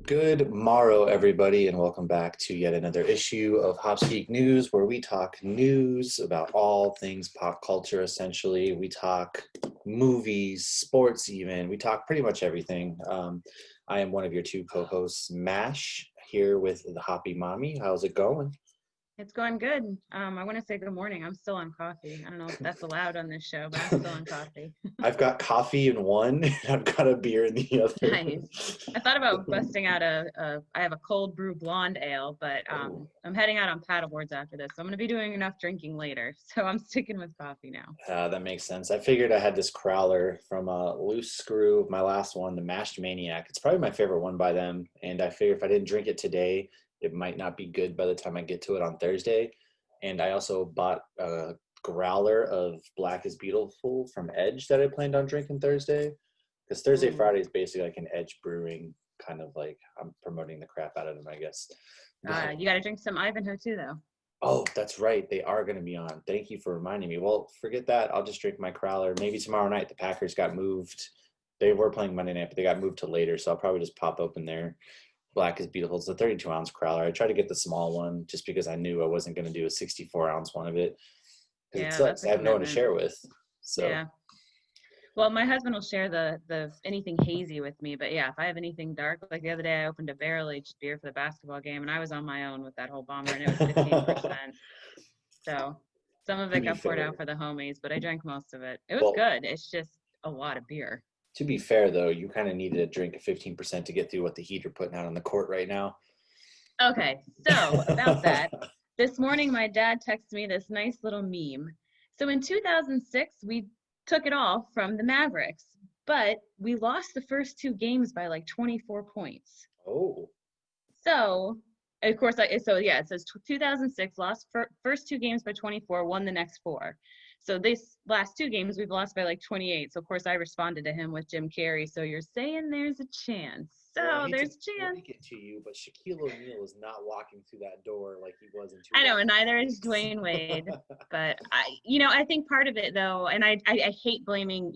Good morrow, everybody, and welcome back to yet another issue of Hoppy Geek News, where we talk news about all things pop culture, essentially. We talk movies, sports even. We talk pretty much everything. I am one of your two co-hosts, Mash, here with the Hoppy Mommy. How's it going? It's going good. I want to say good morning. I'm still on coffee. I don't know if that's allowed on this show, but I'm still on coffee. I've got coffee in one, and I've got a beer in the other. Nice. I thought about busting out I have a cold brew blonde ale, but Oh. I'm heading out on paddle boards after this. So I'm going to be doing enough drinking later. So I'm sticking with coffee now. That makes sense. I figured I had this crowler from Loose Screw, my last one, the Mashed Maniac. It's probably my favorite one by them, and I figured if I didn't drink it today, it might not be good by the time I get to it on Thursday. And I also bought a growler of Black is Beautiful from Edge that I planned on drinking Thursday, because Thursday, Ooh. Friday is basically like an Edge brewing kind of like I'm promoting the crap out of them, I guess. But You got to drink some Ivanhoe too, though. oh, that's right. They are going to be on. Thank you for reminding me. Well, forget that. I'll just drink my crowler. Maybe tomorrow night. The Packers got moved. They were playing Monday night, but they got moved to later. So I'll probably just pop open there. Black is Beautiful. It's a 32-ounce crowler. I tried to get the small one just because I knew I wasn't going to do a 64-ounce one of it. Because it Yeah, that's sucks. a I have no one to commitment. share with. So Yeah. Well, my husband will share the anything hazy with me, but yeah, if I have anything dark, like the other day, I opened a barrel-aged beer for the basketball game, and I was on my own with that whole bomber, and it was 15%. So some of to it be got poured fair, out for the homies, but I drank most of it. It was well, good. It's just a lot of beer. to be fair though, you kind of needed a drink of 15% to get through what the Heat are putting out on the court right now. Okay, so about that, this morning my dad texted me this nice little meme. So in 2006, we took it all from the Mavericks, but we lost the first two games by like 24 points. Oh, So, of course, so yeah, it says 2006 lost first two games by 24, won the next four. So this last two games we've lost by like 28. So of course I responded to him with Jim Carrey. So you're saying there's a chance. well, I So hate to there's a chance. break it to you, but Shaquille O'Neal is not walking through that door like he was in I know, and neither is 2006. Dwayne Wade. But I think part of it though, and I hate blaming,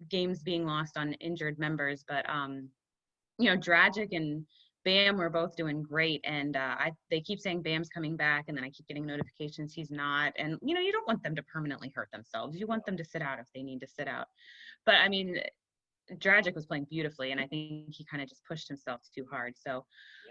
games being lost on injured members, but Dragic and Bam were both doing great, and they keep saying Bam's coming back, and then I keep getting notifications he's not. And you don't want them to permanently hurt themselves. You want them to sit out if they need to sit out. But I mean, Dragic was playing beautifully, and I think he kind of just pushed himself too hard. So,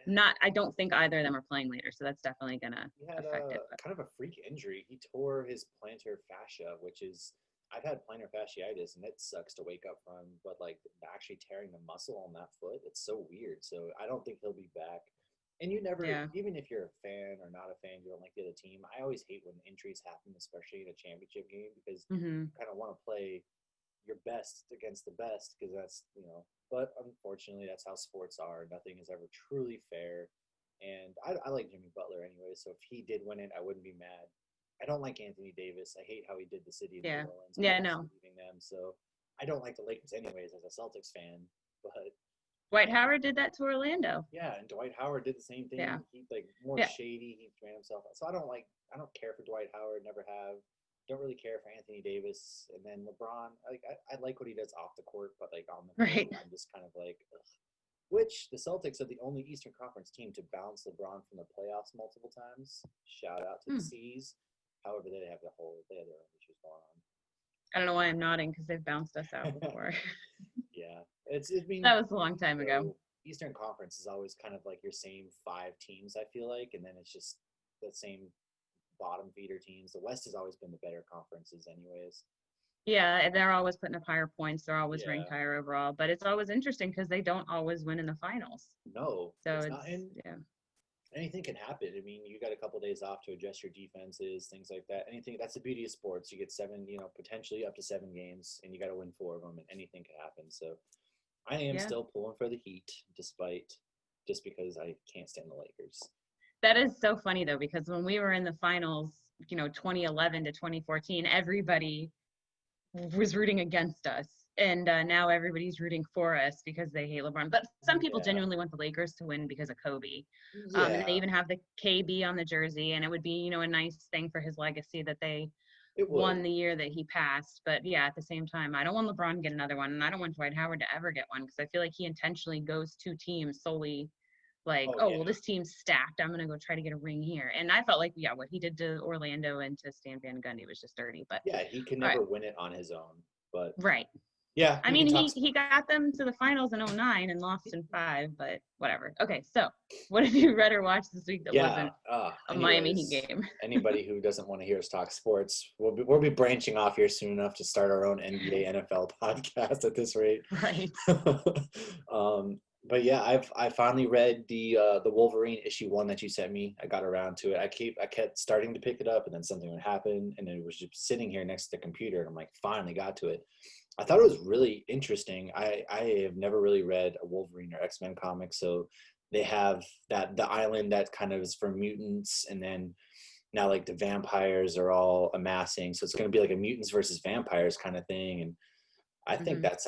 Yeah, I don't think either of them are playing later. So that's definitely gonna he had affect a it. But kind of a freak injury. He tore his plantar fascia, which is I've had plantar fasciitis, and it sucks to wake up from. But like actually tearing the muscle on that foot, it's so weird. So I don't think he'll be back. And you never, yeah, even if you're a fan or not a fan, you don't like the other team. I always hate when injuries happen, especially in a championship game, because hmm you kind of want to play your best against the best because but unfortunately that's how sports are. Nothing is ever truly fair. And I like Jimmy Butler anyway, so if he did win it, I wouldn't be mad. I don't like Anthony Davis. I hate how he did the city of New yeah, Orleans by yeah. also No, leaving them. So I don't like the Lakers anyways as a Celtics fan. But Dwight Howard did that to Orlando. yeah, and Dwight Howard did the same Yeah, thing. He like more yeah, shady. He ran himself. So I don't care for Dwight Howard. Never have. Don't really care for Anthony Davis. And then LeBron. I like what he does off the court, but like on the court, right. I'm just kind of like. Ugh. Which the Celtics are the only Eastern Conference team to bounce LeBron from the playoffs multiple times. Shout out to the Hmm. C's. However, they have their own issues going I don't know why I'm nodding because they've bounced us out on. before. Yeah, I mean, That was a long time ago. Eastern Conference is always kind of like your same five teams. I feel like, and then it's just the same bottom feeder teams. The West has always been the better conferences, anyways. Yeah, and they're always putting up higher points. They're always ranked Yeah, higher overall, but it's always interesting because they don't always win in the finals. no, So it's not. it's And yeah, anything can happen. I mean, you got a couple of days off to adjust your defenses, things like that. Anything that's the beauty of sports. You get seven, potentially up to 7 games, and you got to win 4 of them, and anything can happen. So I am yeah. still pulling for the Heat, despite just because I can't stand the Lakers. That is so funny though because when we were in the finals, 2011 to 2014, everybody was rooting against us. And now everybody's rooting for us because they hate LeBron. But some people Yeah, genuinely want the Lakers to win because of Kobe. And they yeah, even have the KB on the jersey. And it would be, a nice thing for his legacy that they it would. won the year that he passed. But yeah, at the same time, I don't want LeBron to get another one. And I don't want Dwight Howard to ever get one because I feel like he intentionally goes to teams solely. Like, Oh oh, yeah. well, this team's stacked. I'm gonna go try to get a ring here. And I felt like, yeah, what he did to Orlando and to Stan Van Gundy was just dirty. But Yeah, he can all right, never win it on his own. But right. yeah, I we can mean, talk. he got them to the finals in '09 and lost in 5, but whatever. Okay, so what have you read or watched this week that Yeah. wasn't a Miami Heat Anyways, game? anybody who doesn't want to hear us talk sports, we'll be branching off here soon enough to start our own NBA NFL podcast at this rate. Right. um, but yeah, I finally read the Wolverine issue 1 that you sent me. I got around to it. I kept starting to pick it up, and then something would happen, and it was just sitting here next to the computer, and I'm like, finally got to it. I thought it was really interesting. I have never really read a Wolverine or X-Men comic, so they have that the island that kind of is for mutants, and then now like the vampires are all amassing, so it's going to be like a mutants versus vampires kind of thing. And I think Hmm. that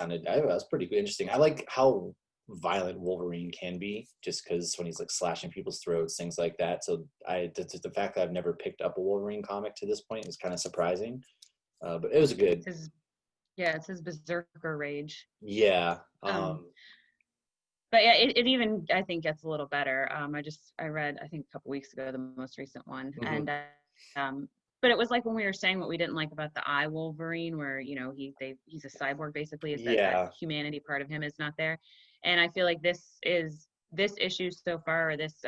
was pretty interesting. I like how violent Wolverine can be, just because when he's like slashing people's throats, things like that. So the fact that I've never picked up a Wolverine comic to this point is kind of surprising. But it was good. It's his, yeah, it's his berserker rage. Yeah. Um, but yeah, it even I think gets a little better. I read I think a couple weeks ago the most recent one, Mhm. and um, but it was like when we were saying what we didn't like about the eye Wolverine, where he's a cyborg basically, is that Yeah. humanity part of him is not there, and I feel like this issue so far, or this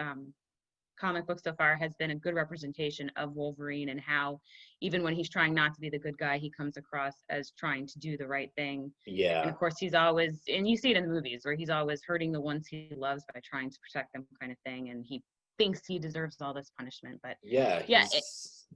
comic book so far has been a good representation of Wolverine and how even when he's trying not to be the good guy, he comes across as trying to do the right thing. And Yeah. of course, he's always, and you see it in the movies where he's always hurting the ones he loves by trying to protect them, kind of thing. And he thinks he deserves all this punishment. But Yeah, yeah,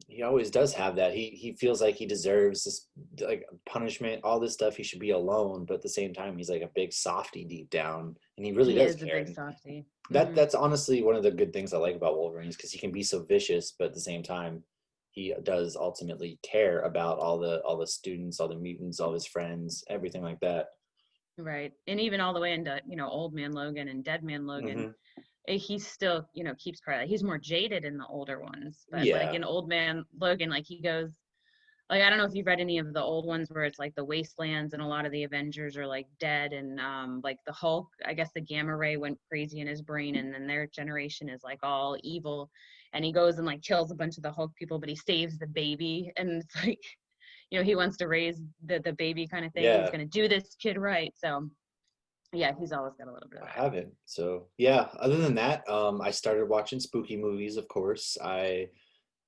he always does have that. He feels like he deserves this like punishment, all this stuff. He should be alone, but at the same time, he's like a big softy deep down, and he really he does is a care. big And softie. that's honestly one of the good things I like about Wolverine is because he can be so vicious, but at the same time, he does ultimately care about all the students, all the mutants, all his friends, everything like that. Right. And even all the way into, Old Man Logan and Dead Man Logan, Hmm. he's still, keeps part of that. He's more jaded in the older ones, but like Yeah, in Old Man Logan, like he goes, like I don't know if you've read any of the old ones where it's like the wastelands and a lot of the Avengers are like dead, and like the Hulk, I guess the gamma ray went crazy in his brain, and then their generation is like all evil, and he goes and like kills a bunch of the Hulk people, but he saves the baby, and it's like, he wants to raise the baby kind of thing. He's yeah. gonna do this kid right. So yeah, he's always got a little bit of I that. haven't. So yeah. Other than that, I started watching spooky movies. Of course, I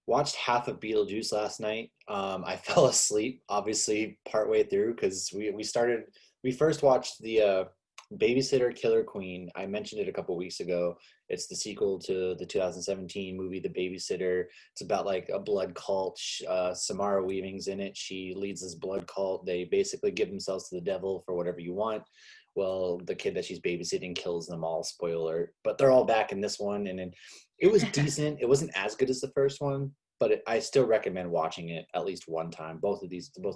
watched half of Beetlejuice last night. I fell asleep, obviously, partway through because we first watched the Babysitter Killer Queen. I mentioned it a couple weeks ago. It's the sequel to the 2017 movie The Babysitter. It's about like a blood cult. Samara Weaving's in it. She leads this blood cult. They basically give themselves to the devil for whatever you want. Well, the kid that she's babysitting kills them all. Spoiler, but they're all back in this one, and then it was decent. It wasn't as good as the first one, but I still recommend watching it at least one time. Both of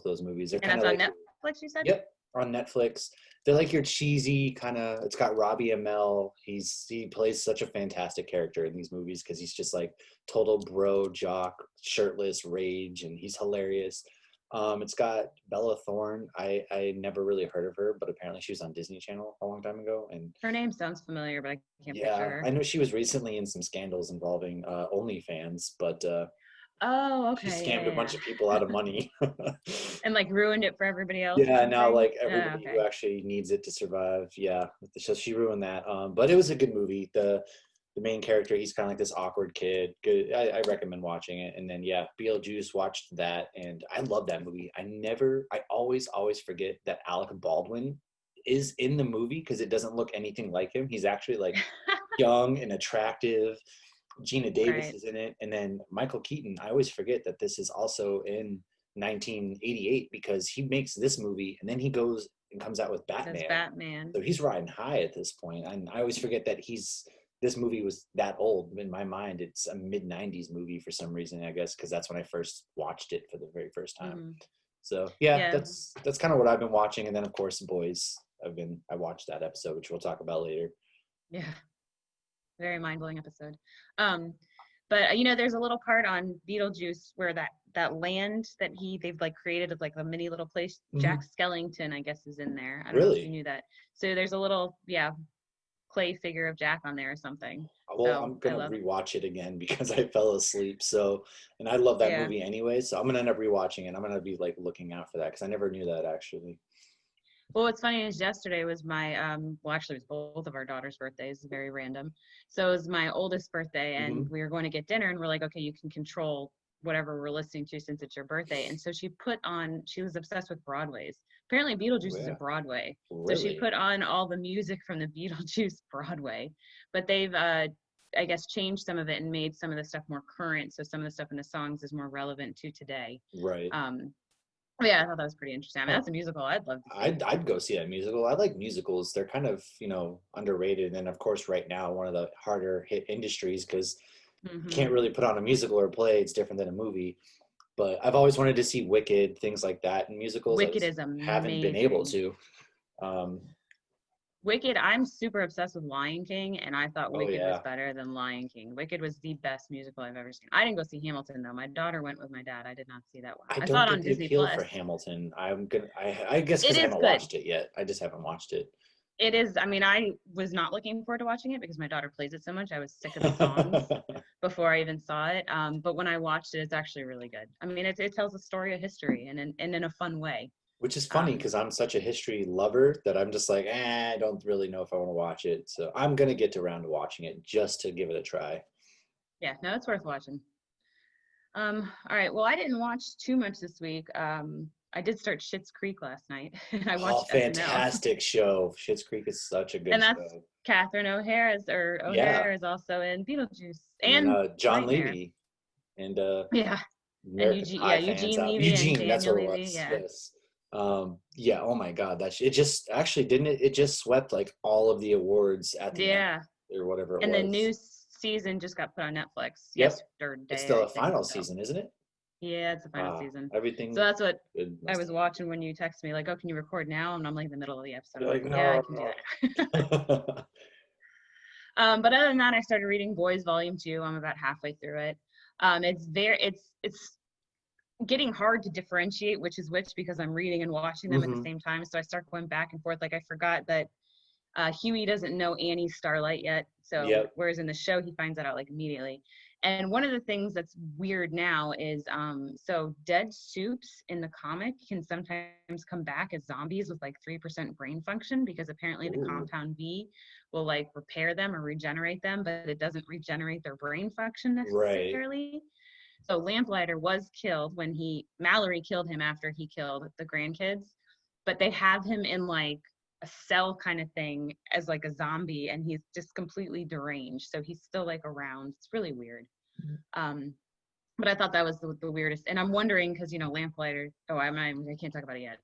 those movies, they're And kind that's of on like, Netflix, you said? yep, on Netflix. They're like your cheesy kind of. It's got Robbie Amell. He plays such a fantastic character in these movies because he's just like total bro jock, shirtless rage, and he's hilarious. It's got Bella Thorne. I never really heard of her, but apparently she was on Disney Channel a long time ago, and Her name sounds familiar, but I can't picture yeah, I her. know she was recently in some scandals involving OnlyFans, but Oh, she okay, scammed a yeah, bunch of people yeah. out of money. And like ruined it for everybody else or Yeah, now something. like everybody who Okay. actually needs it to survive. Yeah, so she ruined that. But it was a good movie. The main character, he's kind of like this awkward kid. Good. I recommend watching it. And then yeah, Beetlejuice, watched that, and I love that movie. I always forget that Alec Baldwin is in the movie because it doesn't look anything like him. He's actually like young and attractive. Gina Davis Right. is in it, and then Michael Keaton. I always forget that this is also in 1988 because he makes this movie and then he goes and comes out with Does Batman. Batman. So he's riding high at this point, and I always forget that this movie was that old. In my mind, it's a mid 90s movie for some reason, I guess, because that's when I first watched it for the very first time. Hmm. So yeah, Yeah. that's kind of what I've been watching, and then of course Boys. I watched that episode, which we'll talk about later. Yeah. Very mind-blowing episode. Um, but there's a little part on Beetlejuice where that land that they've like created of like a mini little place. Mm-hmm. Jack Skellington, I guess, is in there. I don't know if you Really? knew that. So there's a little, yeah, clay figure of Jack on there or something. Well, So I'm I gonna love it. rewatch it again because I fell asleep. So, and I love that Yeah. movie anyway. So I'm gonna end up rewatching it. I'm gonna be like looking out for that because I never knew that actually. Well, what's funny is yesterday was my well, actually, it was both of our daughters' birthdays. Very random. So it was my oldest birthday, and Hmm. we were going to get dinner, and we're like, okay, you can control whatever we're listening to since it's your birthday. And so she put on. She was obsessed with Broadways. Apparently, Oh Beetlejuice is a yeah, Broadway. So she really? put on all the music from the Beetlejuice Broadway, but they've I guess changed some of it and made some of the stuff more current. So some of the stuff in the songs is more relevant to today. Right. Um, yeah, I thought that was pretty interesting. I mean, Huh. that's a musical I'd love to see. I'd go see that musical. I like musicals. They're kind of, underrated. And of course, right now, one of the harder hit industries because you Hmm. can't really put on a musical or play. It's different than a movie. But I've always wanted to see Wicked, things like that, in musicals. I Wicked just is haven't been able amazing. to. Um, Wicked, I'm super obsessed with Lion King, and I thought oh Wicked was yeah, better than Lion King. Wicked was the best musical I've ever seen. I didn't go see Hamilton though. My daughter went with my dad. I did not see that one. I I saw don't it on get the Disney appeal for Plus. Hamilton. I guess It because I is haven't good. watched it yet. I just haven't watched it. It is. I mean, I was not looking forward to watching it because my daughter plays it so much. I was sick of the songs before I even saw it. But when I watched it, it's actually really good. I mean, it tells a story of history and in a fun way. Which is funny Um, because I'm such a history lover that I'm just like, I don't really know if I want to watch it. So I'm gonna get around to watching it just to give it a try. yeah, no, it's worth watching. All right. Well, I didn't watch too much this week. I did start Schitt's Creek last night, and I Oh, watched SNL, fantastic show! Schitt's Creek is such a good and that's show. Catherine O'Hara Yeah, O'Hare is also in Beetlejuice and then and John Nightmare. Levy and Yeah, and American Eugene, yeah, Pie fans Eugene out. Levy and Eugene, that's Daniel what it Levy. was. Yeah, Yes. Yeah. Oh my God, it just actually didn't it? It just swept like all of the awards at the end yeah. or whatever it And the was. new season just got put on Netflix Yep. It's yesterday, the I think. final So season, isn't it? yeah, it's the final season. So Everything that's what good I must was end. watching when you texted me, like, "Oh, can you record now?" And I'm like in the middle of the episode. You're I'm like, like, "Yeah, I no. can do that." But other than that, I started reading Boys Volume 2. I'm about halfway through it. It's getting hard to differentiate which is which because I'm reading and watching them at the Hmm. same time. So I start going back and forth. Like I forgot that Huey doesn't know Annie's Starlight yet. So Yep. whereas in the show he finds that out like immediately. And one of the things that's weird now is so dead soups in the comic can sometimes come back as zombies with like 3% brain function because apparently the Ooh. compound V will like repair them or regenerate them, but it doesn't regenerate their brain function Right. necessarily. So Lamplighter was killed when Mallory killed him after he killed the grandkids, but they have him in like a cell kind of thing as like a zombie and he's just completely deranged. So he's still like around. It's really weird. Um, but I thought that was the weirdest. And I'm wondering because Lamplighter. Oh, I can't talk about it yet.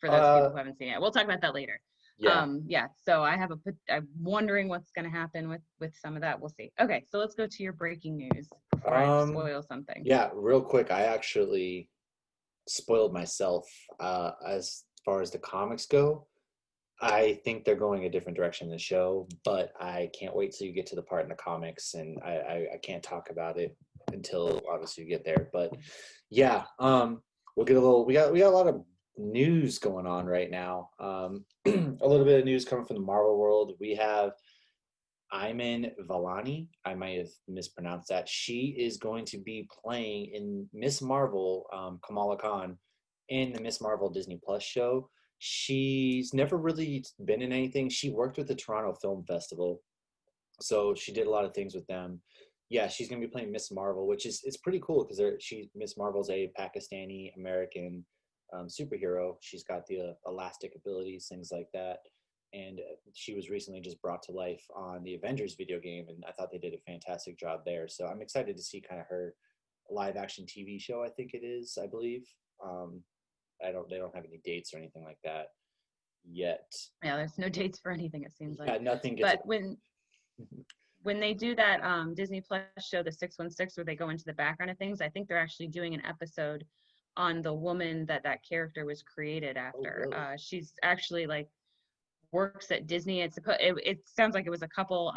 For those Uh, people who haven't seen it, we'll talk about that later. yeah. Yeah. So I'm wondering what's going to happen with some of that. We'll see. Okay, so let's go to your breaking news before I Um, spoil something. yeah, real quick, I actually spoiled myself as far as the comics go. I think they're going a different direction in the show, but I can't wait till you get to the part in the comics, and I can't talk about it until obviously you get there. But yeah, we'll get a little. We got a lot of news going on right now. A little bit of news coming from the Marvel world. We have Iman Vellani. I might have mispronounced that. She is going to be playing in Miss Marvel, Kamala Khan, in the Miss Marvel Disney Plus show. She's never really been in anything. She worked with the Toronto Film Festival, so she did a lot of things with them. Yeah, she's gonna be playing Miss Marvel, which is it's pretty cool because she Miss Marvel's a Pakistani American superhero. She's got the elastic abilities, things like that, and she was recently just brought to life on the Avengers video game, and I thought they did a fantastic job there. So I'm excited to see kind of her live action TV show. I think it is, I believe. Um, they don't have any dates or anything like that yet. Yeah, there's no dates for anything, it seems like. Yeah, nothing gets. But when they do that Disney Plus show, the 616, where they go into the background of things, I think they're actually doing an episode on the woman that character was created Oh, after. really? She's actually like works at Disney. It sounds like it was a couple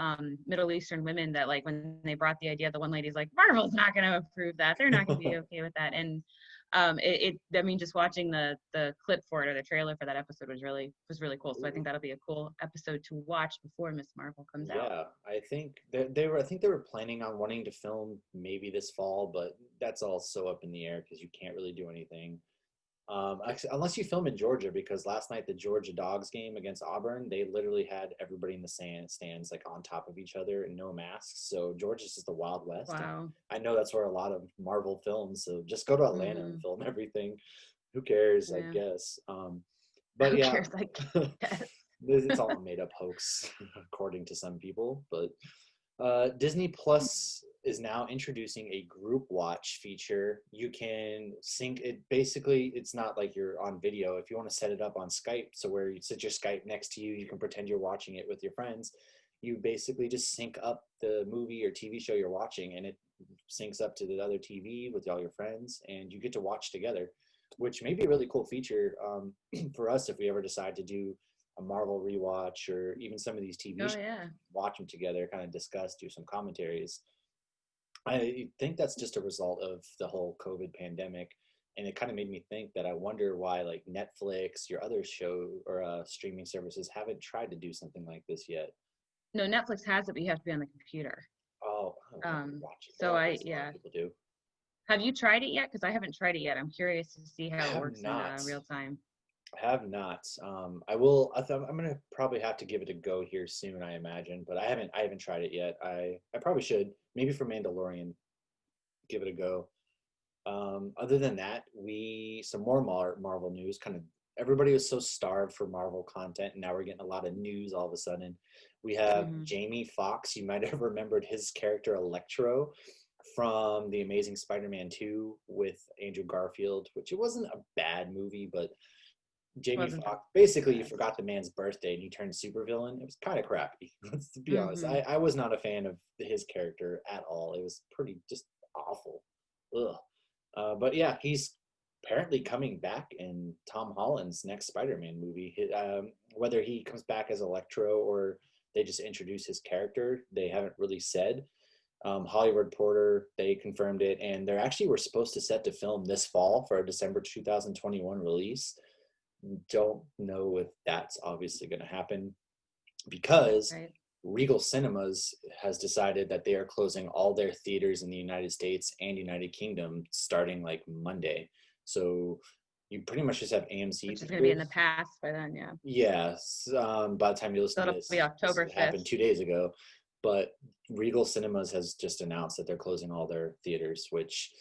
Middle Eastern women that like when they brought the idea, the one lady's like, Marvel's not going to approve that. They're not going to be okay with that. And I mean, just watching the clip for it or the trailer for that episode was really cool. So I think that'll be a cool episode to watch before Miss Marvel comes out. Yeah, I think they were planning on wanting to film maybe this fall, but that's all so up in the air because you can't really do anything. Actually, unless you film in Georgia, because last night the Georgia Dogs game against Auburn, they literally had everybody in the stands like on top of each other and no masks. So Georgia's just the Wild West, and Wow. I know that's where a lot of Marvel films. So just go to Atlanta and Hmm. film everything. Who cares? I Yeah. guess. But Who yeah, cares? I guess. it's all a made up hoax, according to some people. But Disney Plus is now introducing a group watch feature. You can sync it. Basically, it's not like you're on video. If you want to set it up on Skype, so where you sit your Skype next to you, you can pretend you're watching it with your friends. You basically just sync up the movie or TV show you're watching, and it syncs up to the other TV with all your friends, and you get to watch together, which may be a really cool feature for us if we ever decide to do a Marvel rewatch or even some of these TV Oh shows, yeah. watch them together, kind of discuss, do some commentaries. I think that's just a result of the whole COVID pandemic. And it kind of made me think that I wonder why like Netflix, your other show or streaming services haven't tried to do something like this yet. No, Netflix has it, but you have to be on the computer. Oh, I don't want to watch it. So Well, I guess a lot of yeah. people do. Have you tried it yet? Because I haven't tried it yet. I'm curious to see I how it have works in not. real time. I have not. I will. I'm gonna probably have to give it a go here soon. I imagine, but I haven't. I haven't tried it yet. I probably should. Maybe for Mandalorian, give it a go. Other than that, some more Marvel news. Kind of everybody was so starved for Marvel content, and now we're getting a lot of news all of a sudden. We have Hmm. Jamie Foxx. You might have remembered his character Electro from The Amazing Spider-Man 2 with Andrew Garfield, which it wasn't a bad movie, but Jamie Wasn't the Foxx, basically you best. forgot the man's birthday and he turned supervillain. It was kind of crappy. Let's be honest. Hmm. I was not a fan of his character at all. It was pretty just awful. Ugh. But yeah, he's apparently coming back in Tom Holland's next Spider-Man movie. Whether he comes back as Electro or they just introduce his character, they haven't really said. Hollywood Reporter, they confirmed it, and they actually were supposed to set to film this fall for a December 2021 release. Don't know if that's obviously going to happen because Right. Regal Cinemas has decided that they are closing all their theaters in the United States and United Kingdom starting like Monday. So you pretty much just have AMC Which is going to be in the theaters. past by then, yeah. Yes, by the time you So listen to it'll be this October happened 5th. 2 days ago. But Regal Cinemas has just announced that they're closing all their theaters, which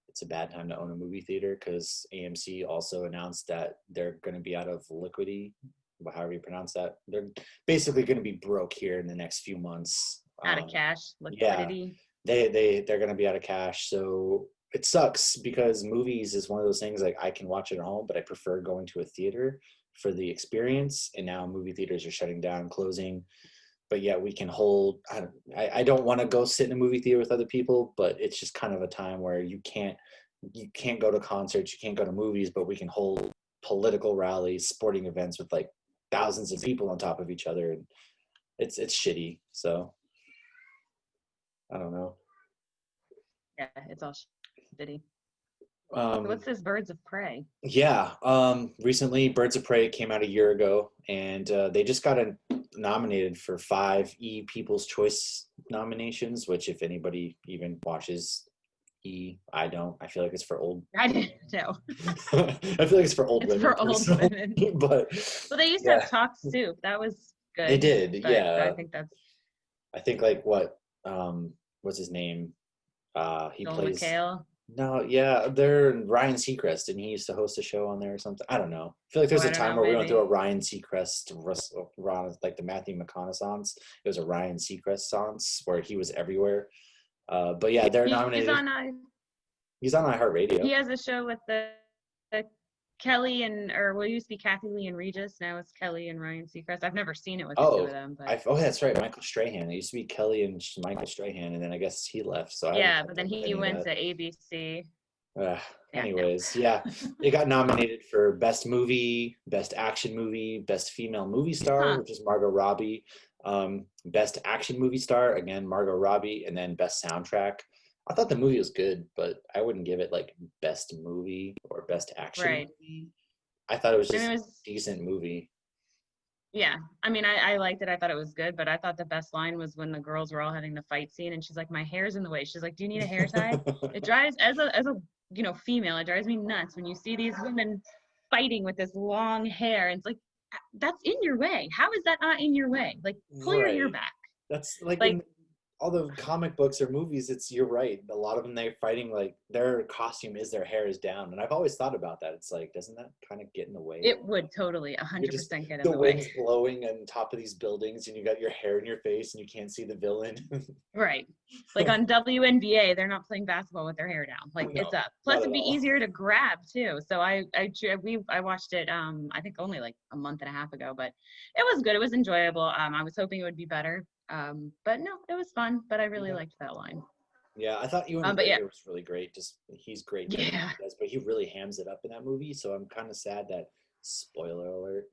it's a bad time to own a movie theater because AMC also announced that they're going to be out of liquidity, however you pronounce that. They're basically going to be broke here in the next few months. Out of cash, Yeah, liquidity. they're going to be out of cash. So it sucks because movies is one of those things like I can watch it at home, but I prefer going to a theater for the experience. And now movie theaters are shutting down, closing. But yeah, we can hold. I don't want to go sit in a movie theater with other people, but it's just kind of a time where you can't go to concerts, you can't go to movies, but we can hold political rallies, sporting events with like thousands of people on top of each other, and it's shitty. So I don't know. Yeah, it's all shitty. So Um, what's this Birds of Prey? yeah. Recently, Birds of Prey came out a year ago, and they just got nominated for 5 People's Choice nominations. Which, if anybody even watches I don't. I feel like it's for old. I didn't know. I feel like it's for old It's women for old personally, women. but Well, they used to have yeah, Talk Soup. That was they good, did. but I Yeah, think that's I think like what's his name? He Joel plays. McHale. No, yeah, they're Ryan Seacrest, and he used to host a show on there or something. I don't know. I feel like Oh, there's I a don't time know, where we went through maybe. a Ryan Seacrest, like the Matthew McConaughey. It was a Ryan Seacrest songs where he was everywhere. But yeah, they're He's nominated. on He's on he iHeartRadio. has a show with the Kelly and or well, it used to be Kathy Lee and Regis. Now it's Kelly and Ryan Seacrest. I've never seen it with the two of Oh, them, but that's right, Michael Strahan. It used to be Kelly and Michael Strahan, and then I guess he left, so I haven't yeah, but kept then up with he any of went that. to ABC. Yeah, no. Anyways, yeah, it got nominated for Best Movie, Best Action Movie, Best Female Movie Star, Huh. which is Margot Robbie, Best Action Movie Star, again, Margot Robbie, and then Best Soundtrack. I thought the movie was good, but I wouldn't give it like best movie or best action Right. movie. I thought it was I mean, just it a was, decent movie. yeah. I mean, I liked it. I thought it was good, but I thought the best line was when the girls were all having the fight scene, and she's like, "My hair's in the way." She's like, "Do you need a hair tie?" It drives as a female, it drives me nuts when you see these women fighting with this long hair. And it's like, that's in your way. How is that not in your way? Like, pull your hair Right. back. That's like Like, in all the comic books or movies, you're right. A lot of them they're fighting like their costume is their hair is down. And I've always thought about that. It's like, doesn't that kind of get in the way? it would totally You're just 100% get in the the way. wind's blowing on top of these buildings and you got your hair in your face and you can't see the villain. Right. Like on WNBA, they're not playing basketball with their hair down. Like No, it's up. Plus not it'd at be all. easier to grab too. So I watched it I think only like a month and a half ago, but it was good. It was enjoyable. I was hoping it would be better. But no, it was fun, but I really Yeah. liked that line. Yeah, I thought Ewan But yeah. McGregor was really great. Just he's great at everything Yeah. he does, but he really hams it up in that movie. So I'm kind of sad that, spoiler alert,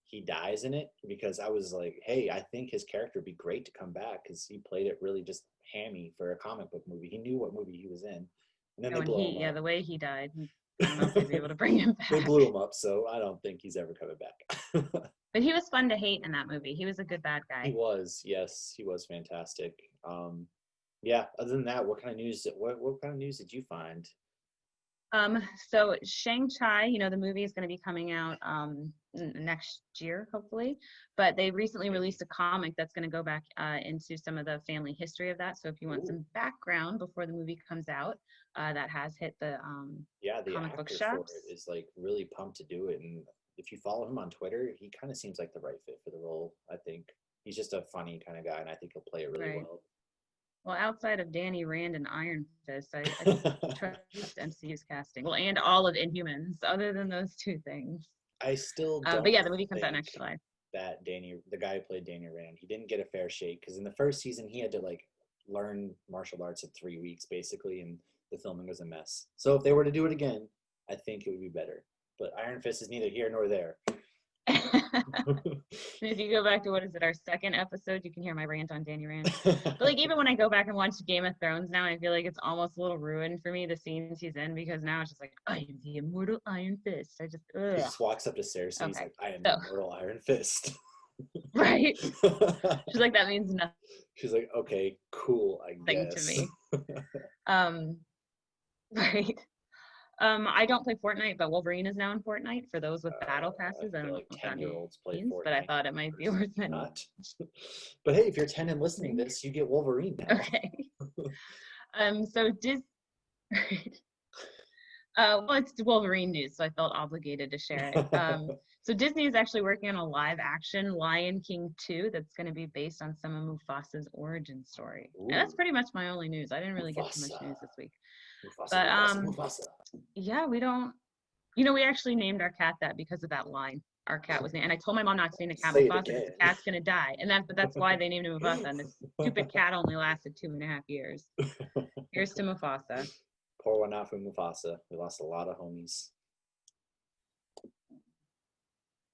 he dies in it because I was like, hey, I think his character would be great to come back because he played it really just hammy for a comic book movie. He knew what movie he was in, and then Yeah, they blow him the up. way he died, I don't know if they'd be able to bring him They back. blew him up, so I don't think he's ever coming back. But he was fun to hate in that movie. He was a good bad He guy. was, yes, he was fantastic. Yeah. Other than that, what kind of news? What kind of news did you find? So Shang-Chi, the movie is going to be coming out next year, hopefully. But they recently released a comic that's going to go back into some of the family history of that. So if you want Ooh, some background before the movie comes out, that has hit the yeah, the comic book actor for shops. it is like really pumped to do it, and if you follow him on Twitter, he kind of seems like the right fit for the role. I think he's just a funny kind of guy, and I think he'll play it really Right. well. Well, outside of Danny Rand and Iron Fist, I trust MCU's casting. Well, and all of Inhumans, other than those two things. I still But don't yeah, the movie comes out think next July. that the guy who played Danny Rand, he didn't get a fair shake because in the first season he had to like learn martial arts in 3 weeks basically, and the filming was a mess. So if they were to do it again, I think it would be better. But Iron Fist is neither here nor there. If you go back to what is it, our second episode, you can hear my rant on Danny Rand. But like even when I go back and watch Game of Thrones now, I feel like it's almost a little ruined for me the scenes he's in because now it's just like I am the immortal Iron Fist. I just He ugh. just walks up to Cersei. He's Okay, like, "I am the so immortal Iron Fist." right, she's like that means She's like, "Okay, cool, I nothing to guess." me. Um, right. I don't play Fortnite, but Wolverine is now in Fortnite for those with battle I passes. I feel don't know like what that 10-year-olds play means, but I Fortnite. thought it might be Personally, worth do mentioning. not. But hey, if you're 10 and listening to this, you get Wolverine now. Okay. So well, it's Wolverine news, so I felt obligated to share it. So Disney is actually working on a live action Lion King 2 that's going to be based on some of Mufasa's origin story. And that's Ooh, pretty much my only news. I didn't really get too much Mufasa. news this week. Mufasa, But Mufasa, Mufasa. yeah, we don't, we actually named our cat that because of that line. Our cat was named, and I told my mom not to name the cat Say it Mufasa because again. the cat's gonna die, and but that's why they named him Mufasa. And this stupid cat only lasted 2.5 years. Here's to Mufasa. Pour one out for Mufasa. We lost a lot of homies.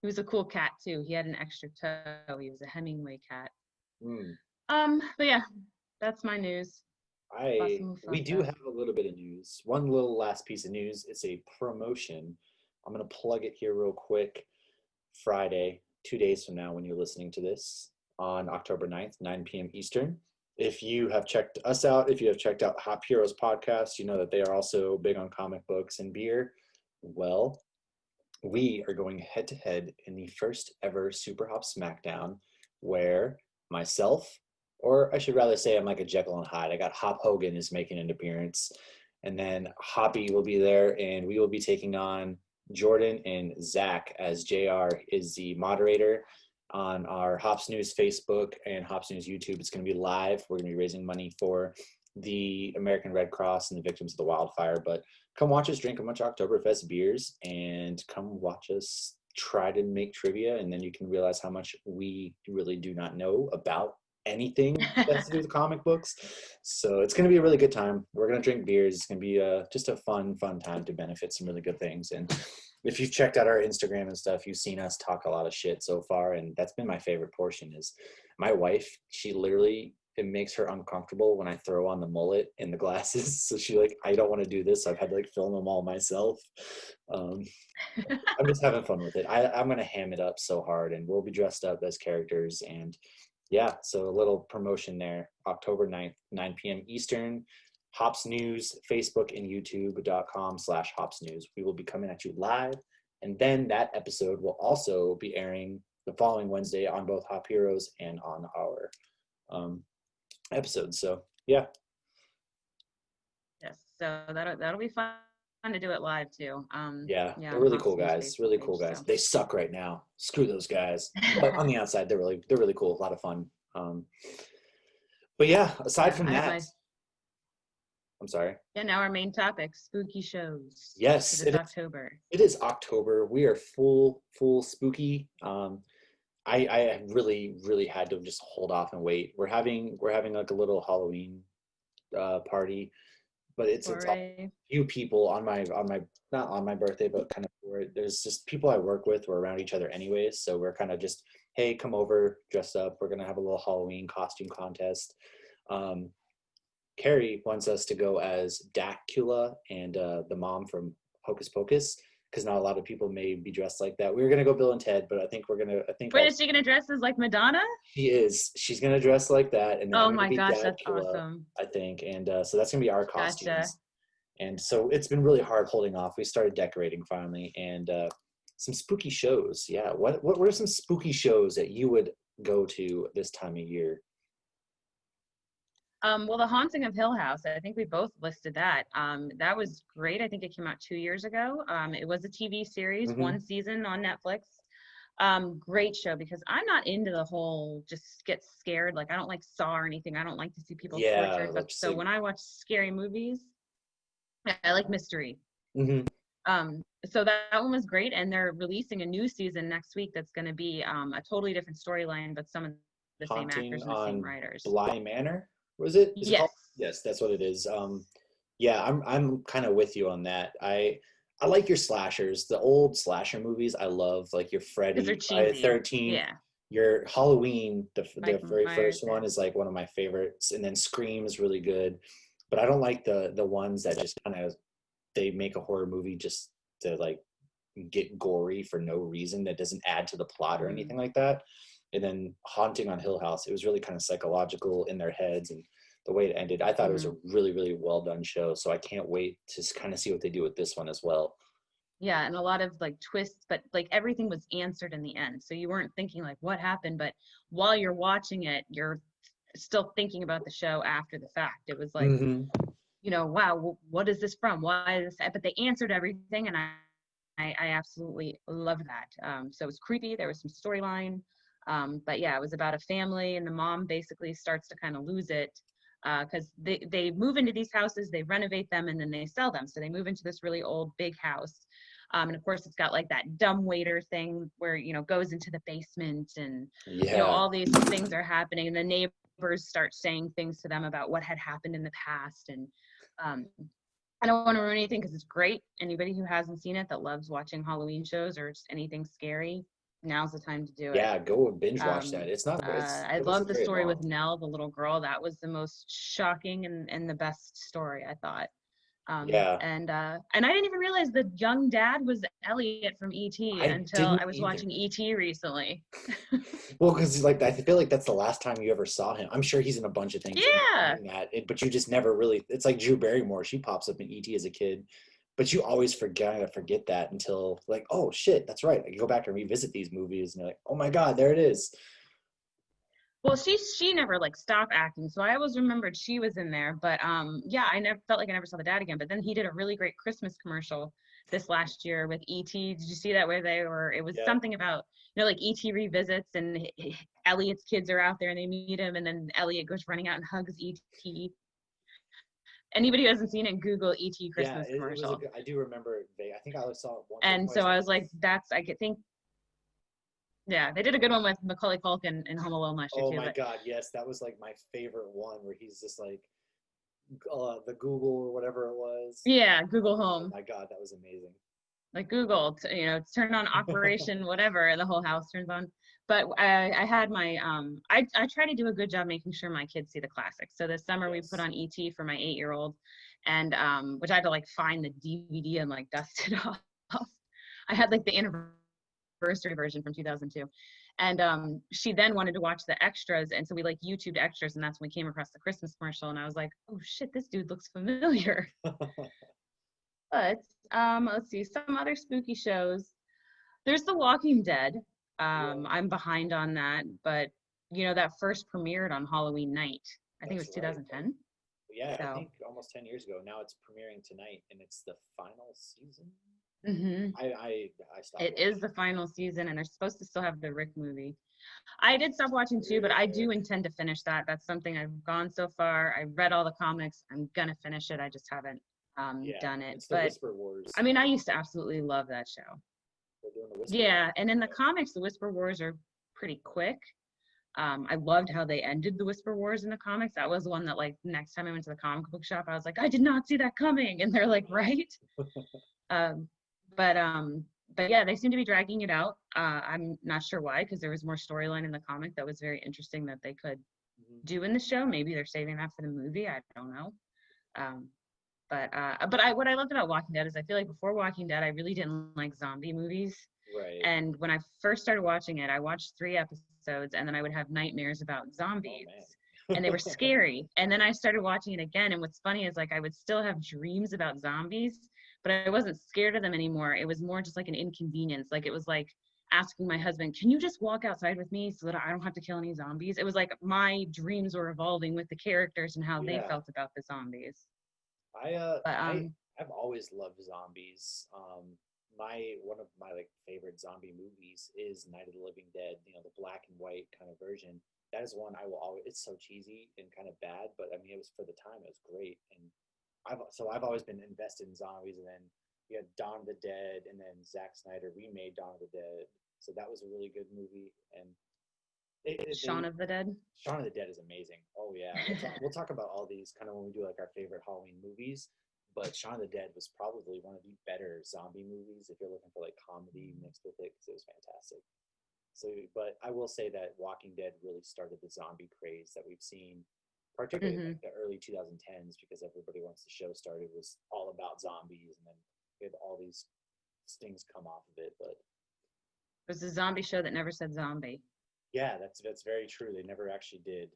He was a cool cat too. He had an extra toe. He was a Hemingway cat. Mm. But yeah, that's my news. We do Mufasa. have a little bit of news. One little last piece of news. It's a promotion. I'm gonna plug it here real quick. Friday, 2 days from now, when you're listening to this, on October 9th, 9 p.m. Eastern. If you have checked us out, if you have checked out Hop Heroes podcast, you know that they are also big on comic books and beer. Well, we are going head to head in the first ever Super Hop Smackdown, where myself, or I should rather say I'm like a Jekyll and Hyde. I got Hop Hogan is making an appearance, and then Hoppy will be there, and we will be taking on Jordan and Zach, as JR is the moderator on our Hops News Facebook and Hops News YouTube. It's going to be live. We're going to be raising money for the American Red Cross and the victims of the wildfire. But come watch us drink a bunch of Oktoberfest beers and come watch us try to make trivia. And then you can realize how much we really do not know about anything that's to do with comic books. So it's going to be a really good time. We're going to drink beers. It's going to be just a fun time to benefit some really good things. And if you've checked out our Instagram and stuff, you've seen us talk a lot of shit so far. And that's been my favorite portion is my wife. She literally it makes her uncomfortable when I throw on the mullet and the glasses. So she like, I don't want to do this. So I've had to like film them all myself. Um, I'm just having fun with it. I'm gonna ham it up so hard, and we'll be dressed up as characters. And yeah, so a little promotion there. October 9th, 9 p.m. Eastern. Hops News, Facebook and YouTube.com/Hops News. We will be coming at you live, and then that episode will also be airing the following Wednesday on both Hop Heroes and on our episodes. So yeah. Yes, so that'll be fun to do it live too. Yeah, Yeah, they're on the really Hops cool News guys. Facebook Really page. cool guys. So. They suck right now. Screw those guys. But on the outside, they're really cool. A lot of fun. But yeah, aside Yeah, from I have that, my. I'm sorry. Yeah, now our main topic, spooky shows, Yes, because it's October. it is October. We are full spooky. I really really had to just hold off and wait. We're having like a little Halloween party, but it's a Soiree. few people on my not on my birthday, but kind of for it. There's just people I work with. We're around each other anyways, so we're kind of just, hey, come over, dress up. We're gonna have a little Halloween costume contest. Um, Carrie wants us to go as Dacula and the mom from Hocus Pocus, because not a lot of people may be dressed like that. We were gonna go Bill and Ted, but I think Wait, also is she gonna dress as like Madonna? she's gonna dress like that, and then Oh I'm gonna my be gosh, that's Dacula, awesome. I think, and so that's gonna be our Gotcha. costumes. And so it's been really hard holding off. We started decorating finally, and some spooky shows. Yeah, what are some spooky shows that you would go to this time of year? Well, The Haunting of Hill House, I think we both listed that. That was great. I think it came out 2 years ago. It was a TV series, Hmm. one season on Netflix. Great show, because I'm not into the whole just get scared. Like, I don't like Saw or anything. I don't like to see people Yeah, tortured. But let's so say. when I watch scary movies, I like mystery. Hmm. So that one was great, and they're releasing a new season next week that's going to be a totally different storyline, but some of the same Haunting actors and the same on writers. Bly Manor. Was it? Is it called? Yes, Yes, that's what it is. Yeah, I'm kind of with you on that. I like your slashers, the old slasher movies. I love like your because they're Freddy, Friday the cheesy. 13th, Yeah, your Halloween. The Michael very Myers. first Yeah. one is like one of my favorites, and then Scream is really good. But I don't like the ones that just kind of they make a horror movie just to like get gory for no reason that doesn't add to the plot or Mm. anything like that. And then Haunting on Hill House, it was really kind of psychological in their heads, and the way it ended, I thought it was Hmm. a really really well done show. So I can't wait to kind of see what they do with this one as well. Yeah, and a lot of like twists, but like everything was answered in the end. So you weren't thinking like what happened, but while you're watching it, you're still thinking about the show after the fact. It was like, Hmm. wow, what is this from? Why is this? But they answered everything, and I absolutely loved that. So it was creepy. There was some storyline, but yeah, it was about a family, and the mom basically starts to kind of lose it because they move into these houses, they renovate them, and then they sell them. So they move into this really old big house. And of course, it's got like that dumb waiter thing where goes into the basement, and Yeah, all these things are happening, and the neighbors start saying things to them about what had happened in the past, and um, I don't want to ruin anything because it's great. Anybody who hasn't seen it that loves watching Halloween shows or just anything scary, now's the time to do it. yeah, go and binge watch that. It's not I it love wasn't the very story with long. Nell, the little girl. That was the most shocking and the best story, I thought. Yeah, And I didn't even realize the young dad was Elliot from ET I until didn't I was either. watching ET recently. Well, because like I feel like that's the last time you ever saw him. I'm sure he's in a bunch of things Yeah. in that, but you just never really. It's like Drew Barrymore. She pops up in ET as a kid, but you always forget that until like, oh shit, that's right. I can go back and revisit these movies, and you're like, oh my god, there it is. Well, she never like stopped acting, so I always remembered she was in there. But yeah, I never felt like I never saw the dad again. But then he did a really great Christmas commercial this last year with ET. Did you see that where they were? It was Yeah, something about like ET revisits, and Elliot's kids are out there and they meet him, and then Elliot goes running out and hugs ET. Anybody who hasn't seen it, Google ET yeah. Christmas It was a commercial. good. I do remember it. I think I only saw it once or And twice. so I was like, that's I could think. Yeah, they did a good one with Macaulay Culkin in Home Alone last year Oh too. my But god, yes, that was like my favorite one where he's just like the Google or whatever it was. yeah, Google Oh Home. my god, that was amazing. like Google, turn on Operation whatever, and the whole house turns on. But I had my I try to do a good job making sure my kids see the classics. So this summer we put Yes. on ET for my 8-year-old, and which I had to like find the DVD and like dust it off. I had like the anniversary version from 2002. And she then wanted to watch the extras, and so we like YouTubed extras, and that's when we came across the Christmas commercial, and I was like, oh shit, this dude looks familiar. But let's see, some other spooky shows. There's The Walking Dead. Yeah. I'm behind on that, but that first premiered on Halloween night. I think it That's was right. 2010. Yeah, I So, think almost 10 years ago. Now it's premiering tonight, and it's the final season. hmm I stopped it is watching. the final season, and they're supposed to still have the Rick movie. I did stop watching too, but I do intend to finish that. That's something I've gone so far. I read all the comics. I'm gonna finish it. I just haven't Yeah, done it. it's the But Whisper Wars. I mean, I used to absolutely love that show. They're doing the Whisper Wars. Yeah, and in the comics, the Whisper Wars are pretty quick. I loved how they ended the Whisper Wars in the comics. That was one that, like, next time I went to the comic book shop, I was like, I did not see that coming, and they're like, right. Um, but yeah, they seem to be dragging it out. I'm not sure why, because there was more storyline in the comic that was very interesting that they could Mhm. do in the show. Maybe they're saving that for the movie. I don't know. Um, but what I loved about Walking Dead is I feel like before Walking Dead, I really didn't like zombie movies. Right. And when I first started watching it, I watched 3 episodes, and then I would have nightmares about Oh zombies. And they were man. scary. And then I started watching it again. And what's funny is like I would still have dreams about zombies, but I wasn't scared of them anymore. It was more just like an inconvenience. Like it was like asking my husband, can you just walk outside with me so that I don't have to kill any zombies? It was like my dreams were evolving with the characters and how they Yeah. felt about the zombies. I uh But I I've always loved zombies. My one of my like favorite zombie movies is Night of the Living Dead, the black and white kind of version. That is one I will always it's so cheesy and kind of bad, but I mean it was for the time it was great. And I've always been invested in zombies, and then you had Dawn of the Dead, and then Zack Snyder remade Dawn of the Dead. So that was a really good movie. And Shaun of the Dead. Shaun of the Dead is amazing. Oh yeah, we'll talk about all these kind of when we do like our favorite Halloween movies. But Shaun of the Dead was probably one of the better zombie movies if you're looking for like comedy mixed with it, because it was fantastic. So, but I will say that Walking Dead really started the zombie craze that we've seen, particularly in Hmm like the early 2010s, because everybody once the show started was all about zombies, and then we had all these things come off of it. But It was a zombie show that never said zombie. yeah, that's very true. They never actually did.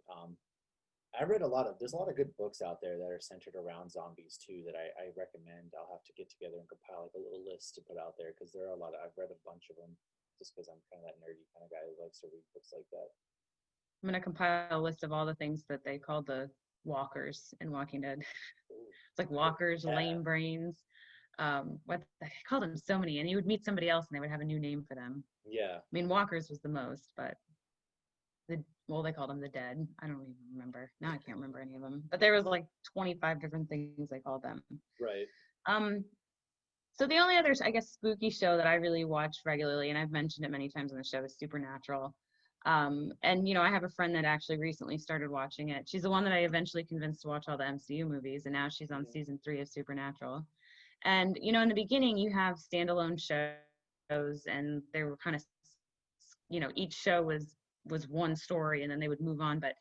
I read there's a lot of good books out there that are centered around zombies too that I recommend. I'll have to get together and compile like a little list to put out there, because there are a lot of, I've read a bunch of them just because I'm kind of that nerdy kind of guy who likes to read books like that. I'm gonna compile a list of all the things that they called the walkers in Walking Dead. Ooh, It's like walkers, yeah, lame brains. What they called them so many, and you would meet somebody else and they would have a new name for them. yeah, I mean, walkers was the most, but they called them the dead. I don't even remember. Now I can't remember any of them. But there was like 25 different things they called them. right. Um, so the only other, I guess, spooky show that I really watch regularly, and I've mentioned it many times on the show, is Supernatural. And I have a friend that actually recently started watching it. She's the one that I eventually convinced to watch all the MCU movies, and now she's on Mhm. season 3 of Supernatural. And in the beginning, you have standalone shows, and they were kind of, each show was one story, and then they would move on. But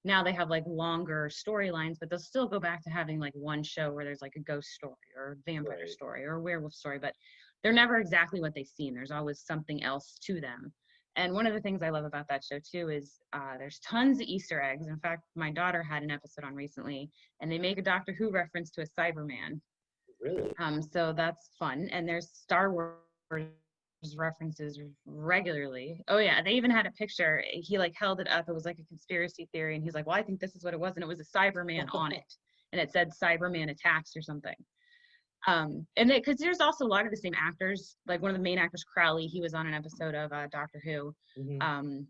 now they have like longer storylines, but they'll still go back to having like one show where there's like a ghost story or a vampire Right. story or a werewolf story, but they're never exactly what they seem. There's always something else to them. And one of the things I love about that show too is there's tons of Easter eggs. In fact, my daughter had an episode on recently, and they make a Doctor Who reference to a Cyberman. Really? So that's fun. And there's Star Wars references regularly. Oh yeah, they even had a picture. He like held it up. It was like a conspiracy theory, and he's like, "Well, I think this is what it was," and it was a Cyberman on it, and it said Cyberman attacks or something. And because there's also a lot of the same actors. Like one of the main actors, Crowley, he was on an episode of Doctor Who. Hmm.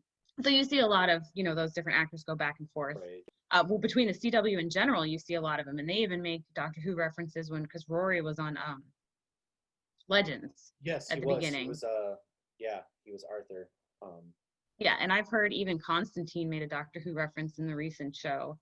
So you see a lot of those different actors go back and forth. Right. Well, between the CW in general, you see a lot of them, and they even make Doctor Who references because Rory was on Legends Yes, he at the was. He beginning. was. Yeah, he was Arthur. Yeah, and I've heard even Constantine made a Doctor Who reference in the recent show.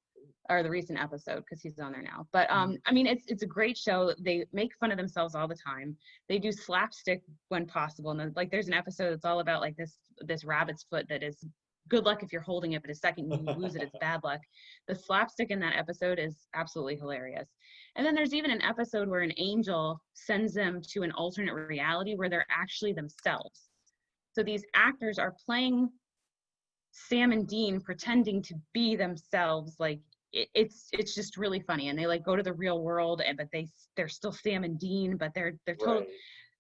or the recent episode, because he's on there now. But I mean, it's a great show. They make fun of themselves all the time. They do slapstick when possible, and like there's an episode that's all about like this rabbit's foot that is good luck if you're holding it, but the second you lose it, it's bad luck. The slapstick in that episode is absolutely hilarious. And then there's even an episode where an angel sends them to an alternate reality where they're actually themselves. So these actors are playing Sam and Dean pretending to be themselves. Like it's just really funny. And they like go to the real world, and but they're still Sam and Dean, but they're told, Right.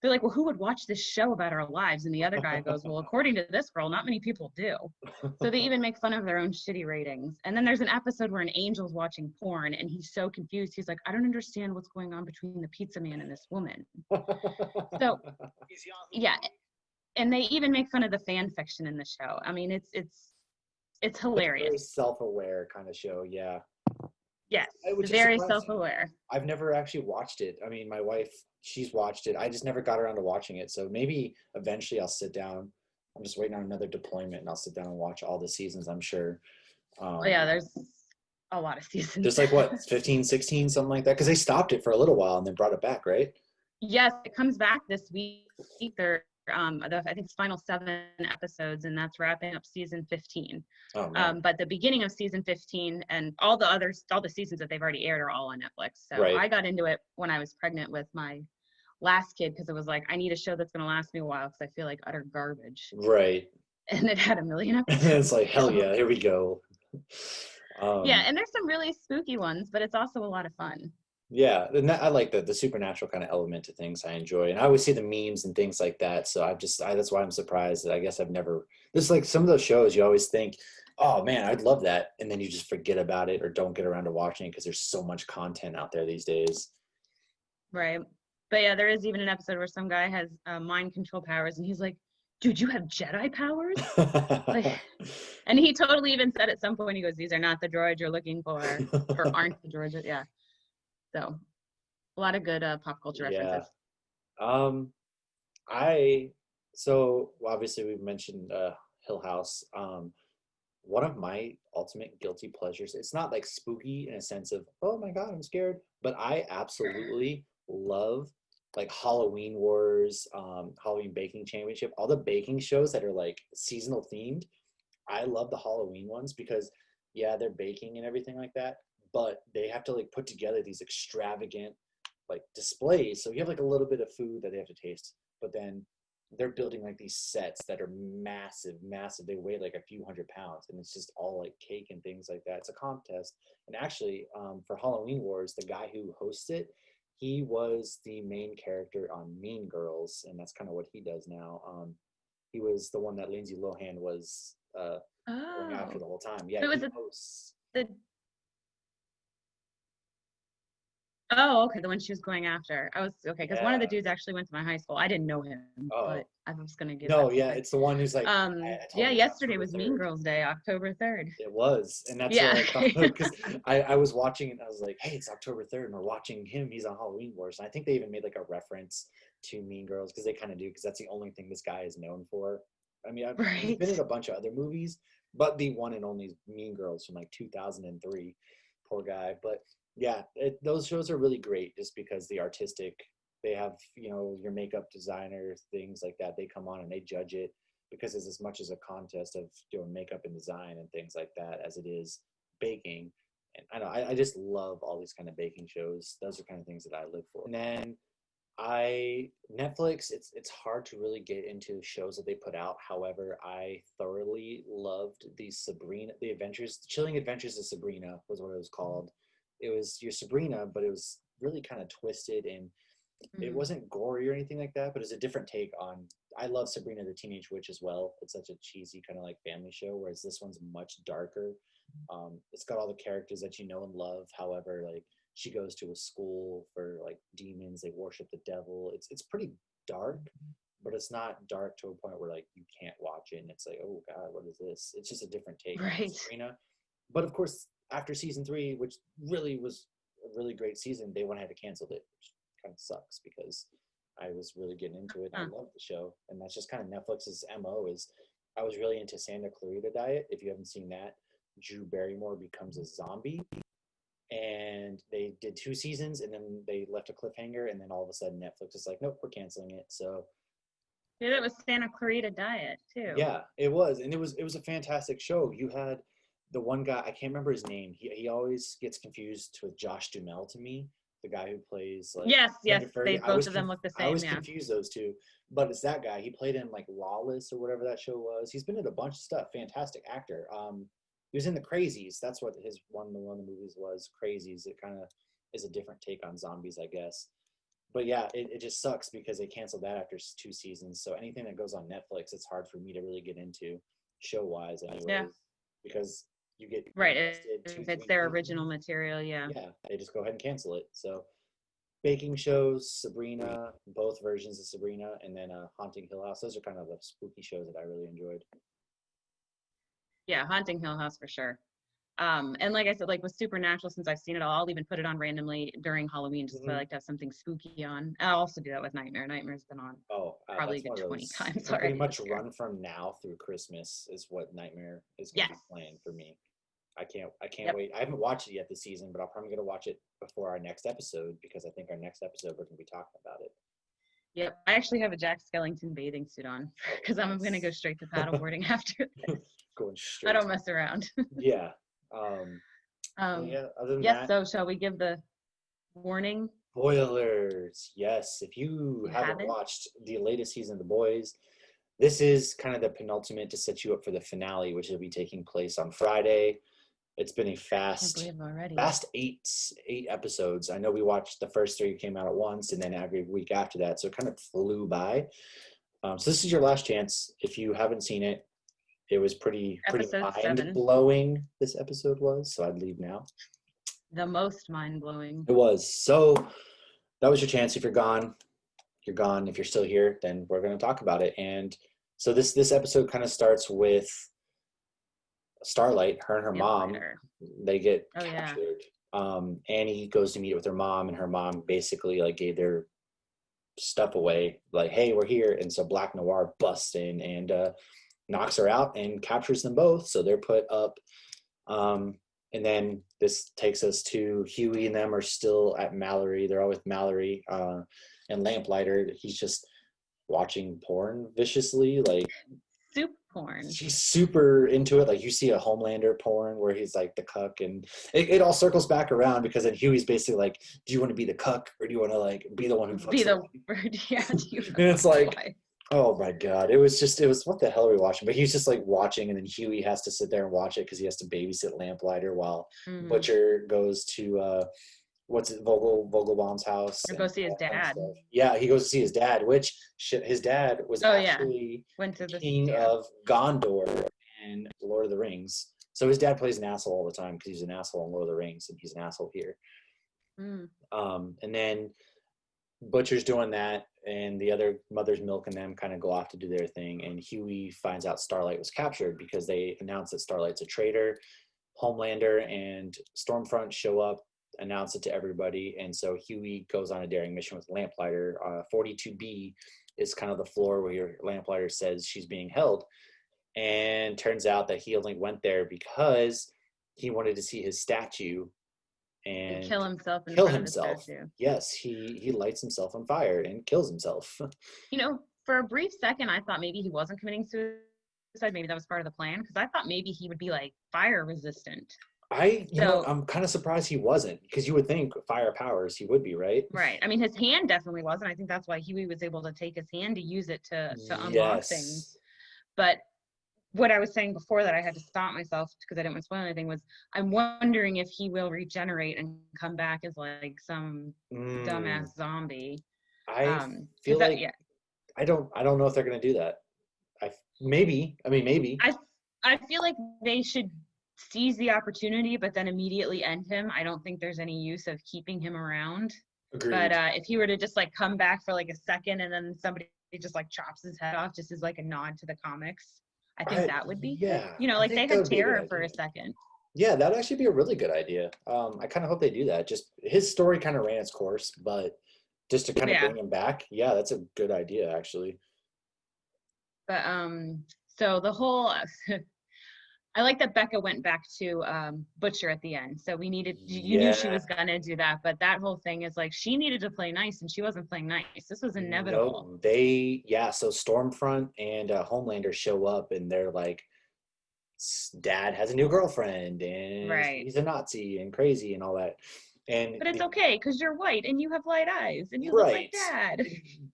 they're like, well, who would watch this show about our lives? And the other guy goes, well, according to this girl, not many people do. So they even make fun of their own shitty ratings. And then there's an episode where an angel's watching porn, and he's so confused. He's like, I don't understand what's going on between the pizza man and this woman. So yeah, and they even make fun of the fan fiction in the show. I mean, it's Like a very hilarious. self-aware kind of show, yeah. Yes, Which is very surprising. self-aware. I've never actually watched it. I mean, my wife, she's watched it. I just never got around to watching it. So maybe eventually I'll sit down. I'm just waiting on another deployment, and I'll sit down and watch all the seasons, I'm sure. Oh yeah, there's a lot of seasons. Just like what, 15, 16, something like that? Because they stopped it for a little while and then brought it back, right? Yes, it comes back this week. They're I think it's final 7 episodes, and that's wrapping up season 15. Oh, man. But the beginning of season 15 and all the seasons that they've already aired are all on Netflix. So Right. I got into it when I was pregnant with my last kid, because it was like, I need a show that's going to last me a while, because I feel like utter garbage. Right. And it had 1 million It's episodes. like, hell So yeah, here we go. yeah, and there's some really spooky ones, but it's also a lot of fun. Yeah, and I like the supernatural kind of element to things. I enjoy, and I always see the memes and things like that. So that's why I'm surprised that I guess I've never. This is like some of those shows you always think, oh man, I'd love that, and then you just forget about it or don't get around to watching it because there's so much content out there these days. Right. But yeah, there is even an episode where some guy has mind control powers, and he's like, dude, you have Jedi powers? Like, and he totally even said at some point, he goes, these are not the droids you're looking for, or aren't the droids. Yeah. So a lot of good pop culture Yeah. references. Um, I so obviously we've mentioned Hill House. One of my ultimate guilty pleasures. It's not like spooky in a sense of, oh my God, I'm scared, but I absolutely love like Halloween Wars, Halloween Baking Championship, all the baking shows that are like seasonal themed. I love the Halloween ones because yeah, they're baking and everything like that, but they have to like put together these extravagant like displays. So you have like a little bit of food that they have to taste, but then they're building like these sets that are massive, massive. They weigh like a few 100 pounds, and it's just all like cake and things like that. It's a contest. And actually, for Halloween Wars, the guy who hosts it, he was the main character on Mean Girls, and that's kind of what he does now. He was the one that Lindsay Lohan was going after Oh, the whole time. Yeah, so was he it hosts. the Oh, okay, the one she was going after. I was okay, because one of the Yeah. dudes actually went to my high school. I didn't know him, but Oh I was gonna give no, that some yeah, credit. it's the one who's like, I told Yeah, him it's yesterday October was Mean 3rd. Girls Day, October 3rd. It was, and that's what Yeah. I thought because I was watching and I was like, "Hey, it's October 3rd, and we're watching him. He's on Halloween Wars." And I think they even made like a reference to Mean Girls because they kind of do because that's the only thing this guy is known for. I mean, he's Right. been in a bunch of other movies, but the one and only Mean Girls from like 2003. Poor guy, but yeah, those shows are really great just because the artistic. They have your makeup designer things like that. They come on and they judge it because it's as much as a contest of doing makeup and design and things like that as it is baking. And I know I just love all these kind of baking shows. Those are kind of things that I live for. And then I Netflix, it's hard to really get into shows that they put out. However, I thoroughly loved the Adventures, the Chilling Adventures of Sabrina was what it was called. It was your Sabrina, but it was really kind of twisted and it Mm. wasn't gory or anything like that, but it's a different take on. I love Sabrina the Teenage Witch as well. It's such a cheesy kind of like family show, whereas this one's much darker. It's got all the characters that you know and love. However, like she goes to a school for like demons. They worship the devil. It's pretty dark, but it's not dark to a point where like you can't watch it and it's like, oh God, what is this? It's just a different take on Right. Sabrina. But of course, after season 3, which really was a really great season, they went ahead and canceled it, which kind of sucks because I was really getting into it and Huh. I loved the show. And that's just kind of Netflix's MO is I was really into Santa Clarita Diet. If you haven't seen that, Drew Barrymore becomes a zombie and they did 2 seasons, and then they left a cliffhanger, and then all of a sudden Netflix is like, nope, we're canceling it. So Yeah, that was Santa Clarita Diet too. yeah, it was, and it was a fantastic show. You had the one guy, I can't remember his name. He always gets confused with Josh Duhamel to me, the guy who plays like Yes, yes, Brendan Fraser. they both of them look the I same. always Yeah. confuse those two, but it's that guy. He played in like Lawless or whatever that show was. He's been in a bunch of stuff. Fantastic actor. He was in the Crazies. That's what his one of the movies was. Crazies. It kind of is a different take on zombies, I guess. But yeah, it just sucks because they canceled that after 2 seasons. So anything that goes on Netflix, it's hard for me to really get into show wise, Yeah. anyways, because you get Right. invested two, If it's three their original seasons. material, yeah. Yeah, they just go ahead and cancel it. So baking shows, Sabrina, both versions of Sabrina, and then Haunting Hill House. Those are kind of the spooky shows that I really enjoyed. Yeah, Haunting Hill House for sure. And like I said, like with Supernatural, since I've seen it all, I'll even put it on randomly during Halloween just so I Hmm. like to have something spooky on. I'll also do that with Nightmare. Nightmare's been on Oh, probably a that's good one of 20 those. You times can pretty already much this year. run from now through Christmas is what Nightmare is going to Yes. be playing for me. I can't Yep. wait. I haven't watched it yet this season, but I'll probably gonna watch it before our next episode because I think our next episode we're gonna be talking about it. Yep. I actually have a Jack Skellington bathing suit on Oh, because I'm going to go nice. straight to paddleboarding after this. Going I straight don't to mess around. yeah. Um, but yeah. Other than Yes. that, So shall we give the warning? spoilers. Yes, if you You haven't haven't? watched the latest season of The Boys, this is kind of the penultimate to set you up for the finale, which will be taking place on Friday. It's been a Can't fast, believe already. fast eight episodes. I know we watched the first three came out at once, and then every week after that, so it kind of flew by. So this is your last chance. If you haven't seen it, it was pretty Episode mind 7, blowing. This episode was, so I'd leave now. the most mind blowing. It was so. That was your chance. If you're gone, you're gone. If you're still here, then we're going to talk about it. And so this episode kind of starts with Starlight, her and her mom, Lamplighter. they get Oh yeah. captured. Annie goes to meet with her mom, and her mom basically like gave their stuff away, like, "Hey, we're here." And so Black Noir busts in and knocks her out and captures them both. So they're put up. And then this takes us to Huey and them are still at Mallory. They're all with Mallory and Lamplighter. He's just watching porn viciously, like Soup porn. she's super into it. Like you see a Homelander porn where he's like the cuck, and it all circles back around because then Huey's basically like, "Do you want to be the cuck or do you want to like be the one who Be fucks the the wife?" word. Yeah. Do you And it's like, why? oh my god, it was what the hell are we watching? But he's just like watching, and then Huey has to sit there and watch it because he has to babysit Lamplighter while Mm-hmm. Butcher goes to what's it, Vogelbaum's house Or and go see his all that kind of dad. stuff. Yeah, he goes to see his dad, which his dad was Oh yeah. actually Went the to this. king Yeah. of Gondor in Lord of the Rings. So his dad plays an asshole all the time because he's an asshole in Lord of the Rings, and he's an asshole here. Mm. And then Butcher's doing that, and the other Mother's Milk and them kind of go off to do their thing. And Huey finds out Starlight was captured because they announce that Starlight's a traitor. Homelander and Stormfront show up, announce it to everybody, and so Huey goes on a daring mission with Lamplighter. 42B is kind of the floor where your Lamplighter says she's being held, and turns out that he only went there because he wanted to see his statue And and kill himself in kill front of the himself. statue. Yes, he lights himself on fire and kills himself. You know, for a brief second, I thought maybe he wasn't committing suicide. Maybe that was part of the plan because I thought maybe he would be like fire resistant. So I'm kind of surprised he wasn't because you would think fire powers he would be, right? right. I mean, his hand definitely wasn't. I think that's why Huey was able to take his hand to use it to unlock things. Yes. But what I was saying before that I had to stop myself because I didn't want to spoil anything was I'm wondering if he will regenerate and come back as like some Mm, dumbass zombie. I Because feel that like yeah, I don't know if they're gonna do that. Maybe. I mean, maybe. I I feel like they should seize the opportunity, but then immediately end him. I don't think there's any use of keeping him around. But Agreed. if he were to just like come back for like a second and then somebody just like chops his head off just as like a nod to the comics, I think that would be good. Yeah, You know, I like they think that had would be a good Terror for idea. a second. Yeah, that'd actually be a really good idea. I kind of hope they do that. Just his story kind of ran its course, but just to kind of Yeah. bring him back, yeah, that's a good idea, actually. But so the whole I like that Becca went back to Butcher at the end. So you knew she Yeah, was gonna do that, but that whole thing is like she needed to play nice and she wasn't playing nice. This was inevitable. no, so Stormfront and Homelander show up and they're like, Dad has a new girlfriend and Right. he's a Nazi and crazy and all that. And But it's okay because you're white and you have light eyes and you look like right. dad.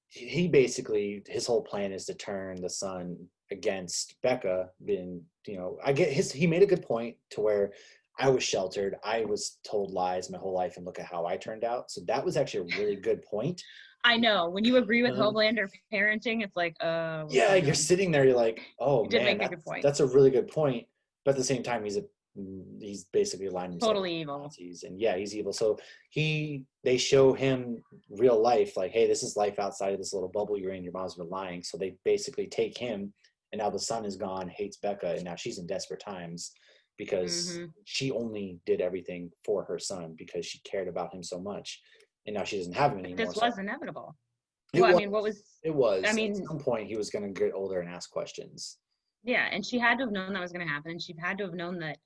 He basically, his whole plan is to turn the son against Becca. And, I get he made a good point to where I was sheltered. I was told lies my whole life and look at how I turned out. So that was actually a really good point. I know. When you agree with Um, Homelander parenting, it's like, what's yeah, he you're doing? sitting there, you're like, oh You did man, make a good point. that's a really good point. But at the same time, he's basically aligned himself with Totally evil. Nazis, and yeah, he's evil. So they show him real life, like, hey, this is life outside of this little bubble you're in. Your mom's been lying. So they basically take him, and now the son is gone, hates Becca, and now she's in desperate times because Hmm. she only did everything for her son because she cared about him so much, and now she doesn't have him But anymore. this So was inevitable. it Well, I was, mean, what was, it I was at mean, some point he was going to get older and ask questions. yeah, and she had to have known that was going to happen. And she had to have known that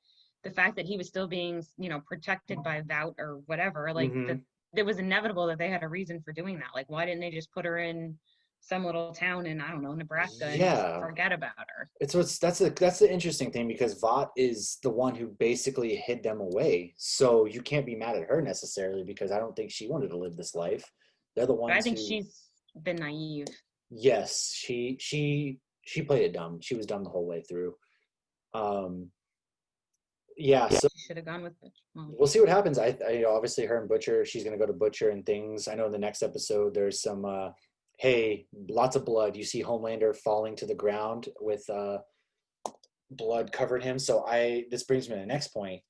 the fact that he was still being, protected by Vout or whatever, like that Hmm. it was inevitable that they had a reason for doing that. Like, why didn't they just put her in some little town in, I don't know, Nebraska and just Yeah, forget about her? that's the interesting thing because Vought is the one who basically hid them away. So you can't be mad at her necessarily because I don't think she wanted to live this life. They're the But I ones think who, she's been naive. yes, she played it dumb. She was dumb the whole way through. Um, yeah, so She should have gone with it. Well, we'll see what happens. Obviously her and Butcher, she's gonna go to Butcher and things. I know in the next episode there's some hey, lots of blood. You see Homelander falling to the ground with blood covered him. So this brings me to the next point.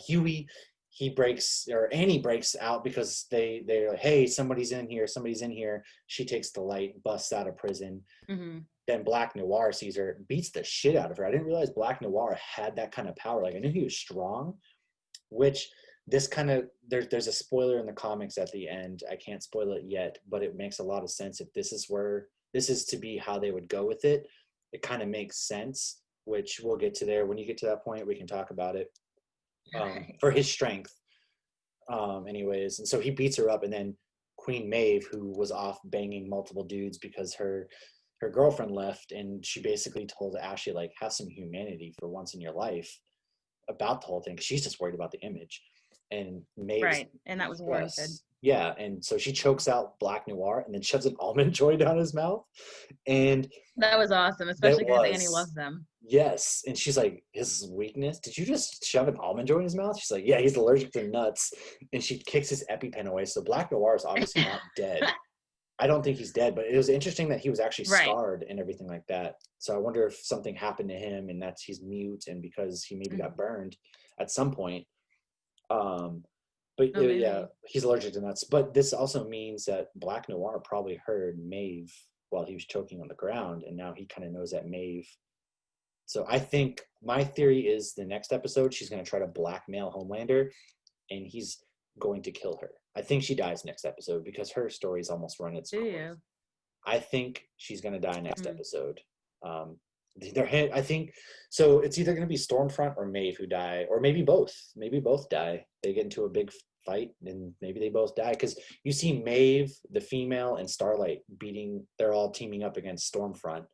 Huey, he breaks or Annie breaks out because they're like, hey, somebody's in here. She takes the light, busts out of prison. hmm. Then Black Noir sees her, beats the shit out of her. I didn't realize Black Noir had that kind of power. Like I knew he was strong, which this kind of there's a spoiler in the comics at the end. I can't spoil it yet, but it makes a lot of sense if this is to be how they would go with it. It kind of makes sense, which we'll get to there. When you get to that point, we can talk about it. Okay. For his strength, anyways. And so he beats her up, and then Queen Maeve, who was off banging multiple dudes because her girlfriend left, and she basically told Ashley like, have some humanity for once in your life about the whole thing because she's just worried about the image. And Maeve's Right. And that was warranted. yes, yeah, and so she chokes out Black Noir and then shoves an almond joy down his mouth, and That was awesome, that especially because Annie was loves them. yes. And she's like, his weakness? Did you just shove an almond joy in his mouth? She's like, yeah, he's allergic to nuts. And she kicks his EpiPen away. So Black Noir is obviously not dead. I don't think he's dead, but it was interesting that he was actually Right. scarred and everything like that. So I wonder if something happened to him and that's he's mute and because he maybe got Mhm. burned at some point. Um, but Oh, yeah, maybe. he's allergic to nuts. But this also means that Black Noir probably heard Maeve while he was choking on the ground, and now he kind of knows that Maeve. So I think my theory is the next episode she's going to try to blackmail Homelander, and he's going to kill her. I think she dies next episode because her story's almost run its Do course. you? I think she's going to die next Mm. episode. Um, I think so. It's either going to be Stormfront or Maeve who die, or maybe both. Maybe both die. They get into a big fight, and maybe they both die because you see Maeve, the female, and Starlight beating. They're all teaming up against Stormfront.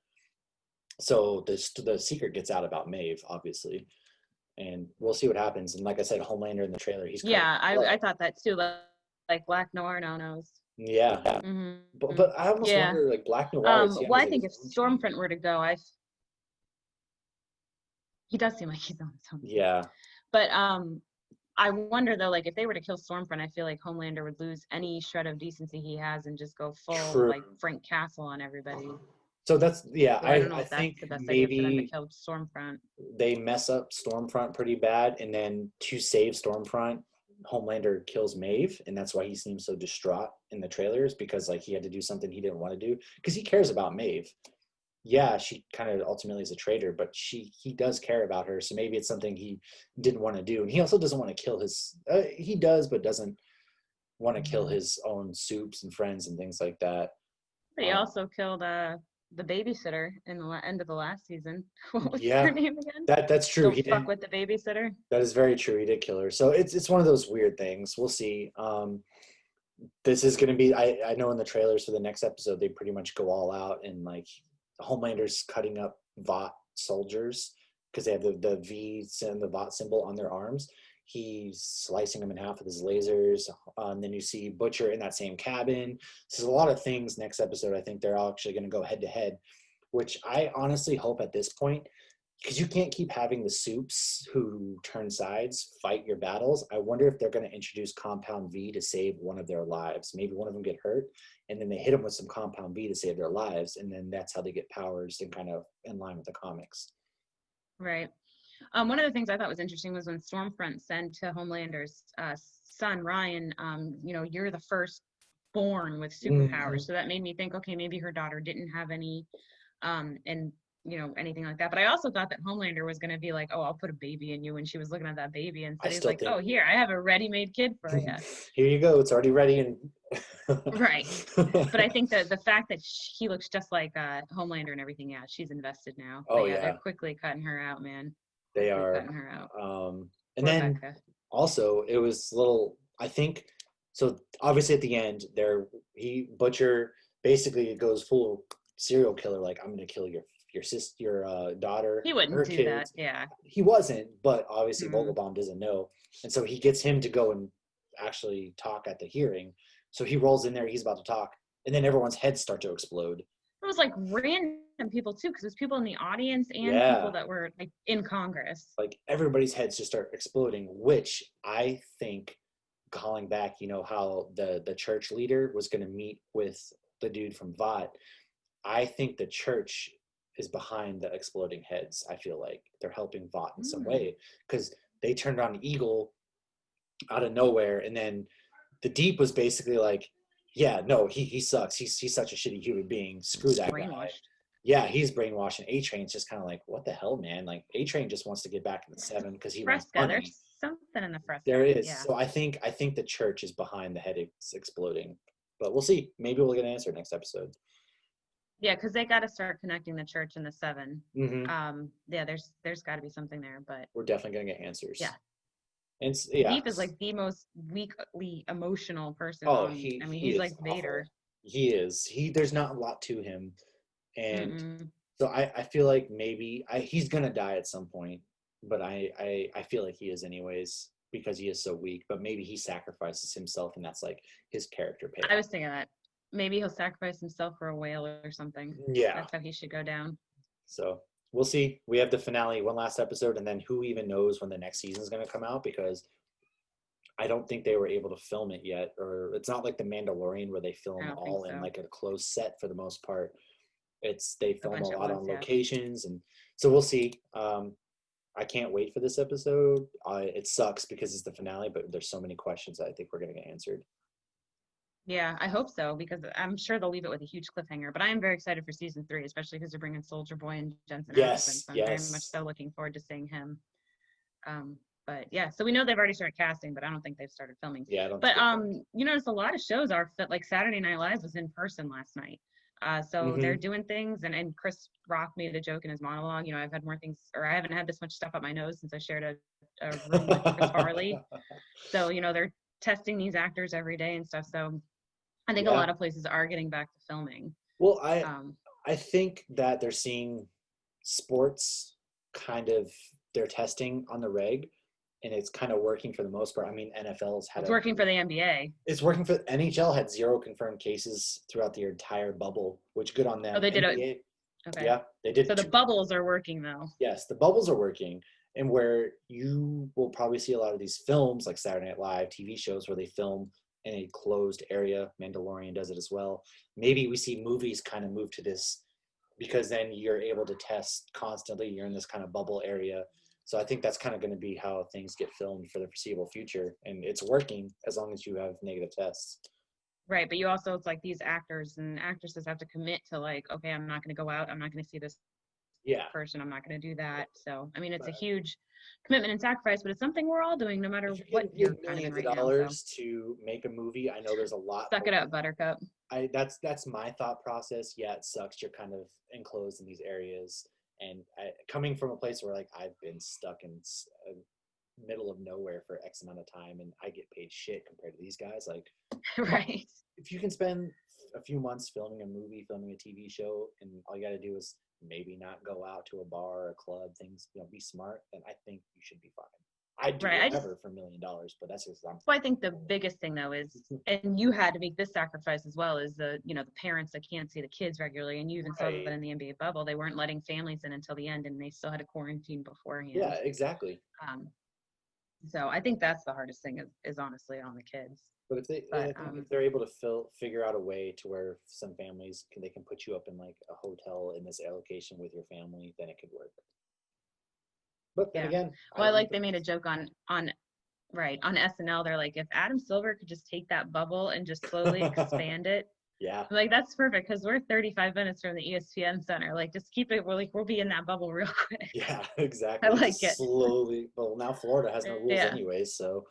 So the secret gets out about Maeve, obviously, and we'll see what happens. And like I said, Homelander in the trailer, he's covered Yeah, in blood. I thought that too. Like Black Noir now knows. Yeah, Hmm. but I almost Yeah. wonder like Black Noir is he on Well, his, I like, think his if own team? Stormfront were to go, he does seem like he's on his own team. Yeah, But I wonder though, like if they were to kill Stormfront, I feel like Homelander would lose any shred of decency he has and just go full true. like Frank Castle on everybody. So that's yeah. So I don't know I if that's think the best idea for them to maybe kill Stormfront. they mess up Stormfront pretty bad, and then to save Stormfront, Homelander kills Maeve, and that's why he seems so distraught in the trailers because like he had to do something he didn't want to do because he cares about Maeve. Yeah, she kind of ultimately is a traitor, but he does care about her, so maybe it's something he didn't want to do, and he also doesn't want to kill his. He does, but doesn't want to kill his own soups and friends and things like that. But he Um, also killed the babysitter in the end of the last season. What was her Yeah, name again? that's true. Don't He fuck didn't. with the babysitter. That is very true. He did kill her. So it's one of those weird things. We'll see. This is going to be. I know in the trailers for the next episode they pretty much go all out and like Homelander's cutting up Vought soldiers because they have the V and the Vought symbol on their arms. He's slicing them in half with his lasers. And then you see Butcher in that same cabin. So there's a lot of things next episode. I think they're all actually going to go head to head, which I honestly hope at this point, because you can't keep having the soups who turn sides fight your battles. I wonder if they're going to introduce Compound V to save one of their lives. Maybe one of them get hurt, and then they hit them with some Compound V to save their lives, and then that's how they get powers and kind of in line with the comics. Right. One of the things I thought was interesting was when Stormfront said to Homelander's son Ryan, you're the first born with superpowers. So that made me think, okay, maybe her daughter didn't have any, and anything like that. But I also thought that Homelander was going to be like, oh, I'll put a baby in you when she was looking at that baby. And I so he's still like, think, oh, here, I have a ready-made kid for you. here you go, it's already ready. And Right. But I think that the fact that he looks just like Homelander and everything, yeah, she's invested now. Oh But yeah, they're yeah, quickly cutting her out, man. they Quickly are. cutting her out. And Poor then Becca. also it was little, I think, so obviously at the end there, Butcher basically goes full serial killer, like I'm gonna kill your sister, your daughter, He wouldn't her do that. kids. Yeah. He wasn't, but obviously Mm. Vogelbaum doesn't know, and so he gets him to go and actually talk at the hearing. So he rolls in there, he's about to talk, and then everyone's heads start to explode. It was like random people too, because there's people in the audience and people Yeah, that were like in Congress. like everybody's heads just start exploding, which I think, calling back, how the church leader was going to meet with the dude from Vought. I think the church is behind the exploding heads. I feel like they're helping Vought in some Mm. way because they turned on Eagle out of nowhere, and then the Deep was basically like, yeah, no, he sucks. He's such a shitty human being. Screw that guy. Brainwashed. Yeah, he's brainwashed, and A Train's just kind of like, what the hell, man? Like A Train just wants to get back in the seven because he wants Fresca. money. There's something in the There Fresca. is. Yeah. So I think the church is behind the headaches exploding. But we'll see. Maybe we'll get an answer next episode. Yeah, because they got to start connecting the church and the seven. Mm-hmm. Yeah, there's got to be something there, but We're definitely gonna get answers. yeah, And yeah. Deep is like the most weakly emotional person Oh, on. I mean, he he's is like awful. Vader. He is. There's not a lot to him, and Mm-mm. so I feel like maybe he's gonna die at some point. But I feel like he is anyways because he is so weak. But maybe he sacrifices himself, and that's like his character I payoff. was thinking that maybe he'll sacrifice himself for a whale or something. Yeah. That's how he should go down. So we'll see. We have the finale, one last episode, and then who even knows when the next season is going to come out because I don't think they were able to film it yet. Or it's not like The Mandalorian where they I film don't think all in so. like a closed set for the most part. They A film a bunch at lot once, on yeah. locations, and so we'll see. I can't wait for this episode. It sucks because it's the finale, but there's so many questions that I think we're going to get answered. Yeah, I hope so because I'm sure they'll leave it with a huge cliffhanger. But I am very excited for season 3, especially because they're bringing Soldier Boy and Jensen Ackles in. Yes, So I'm very much yes. so looking forward to seeing him. But yeah, so we know they've already started casting, but I don't think they've started filming. Yeah, I don't. But you notice a lot of shows are like Saturday Night Live was in person last night. So they're doing things, and Chris Rock made a joke in his monologue. I've had more things, or I haven't had this much stuff up my nose since I shared a room with Chris Farley. So they're testing these actors every day and stuff. So I think a lot of places are getting back to filming. Well, I think that they're seeing sports kind of they're testing on the reg, and it's kind of working for the most part. I mean, NFL's had It's working for the NBA. It's working for NHL had 0 confirmed cases throughout the entire bubble, which good on them. Oh, they did NBA, it. Okay. Yeah, they did. So the bubbles are working though. Yes, the bubbles are working, and where you will probably see a lot of these films like Saturday Night Live, TV shows where they film in a closed area. Mandalorian does it as well. Maybe we see movies kind of move to this because then you're able to test constantly. You're in this kind of bubble area. So I think that's kind of going to be how things get filmed for the foreseeable future. And it's working as long as you have negative tests. Right. But you also, it's like these actors and actresses have to commit to like, okay, I'm not going to go out. I'm not going to see this Yeah. person. I'm not going to do that. So, I mean, it's a But huge commitment and sacrifice, but it's something we're all doing no matter if you're what getting you're paid kind of in millions of right now. So, dollars to make a movie, I know there's a lot suck more. it up, Buttercup. That's my thought process. Yeah, it sucks. You're kind of enclosed in these areas, and coming from a place where like I've been stuck in middle of nowhere for X amount of time, and I get paid shit compared to these guys. Like, come on, Right. if you can spend a few months filming a movie, filming a TV show, and all you got to do is maybe not go out to a bar or a club, things, be smart, then I think you should be fine. I'd do Right. whatever for $1 million, but that's just I'm. Well, I think the biggest thing though is, and you had to make this sacrifice as well, is the parents that can't see the kids regularly, and you even saw that Right. in the NBA bubble. They weren't letting families in until the end, and they still had to quarantine Yeah, beforehand. exactly. Um, so I think that's the hardest thing is honestly on the kids. But if But I think if they're able to figure out a way to where some families they can put you up in like a hotel in this location with your family, then it could work. But then yeah, again, I well, I don't make like the they made a rules. joke on right on SNL. They're like, if Adam Silver could just take that bubble and just slowly expand it. Yeah. Like that's perfect because we're 35 minutes from the ESPN Center. Like just keep it. We'll be in that bubble real quick. Yeah, I exactly. like Just it. slowly. Well, now Florida has no rules Yeah. anyway, so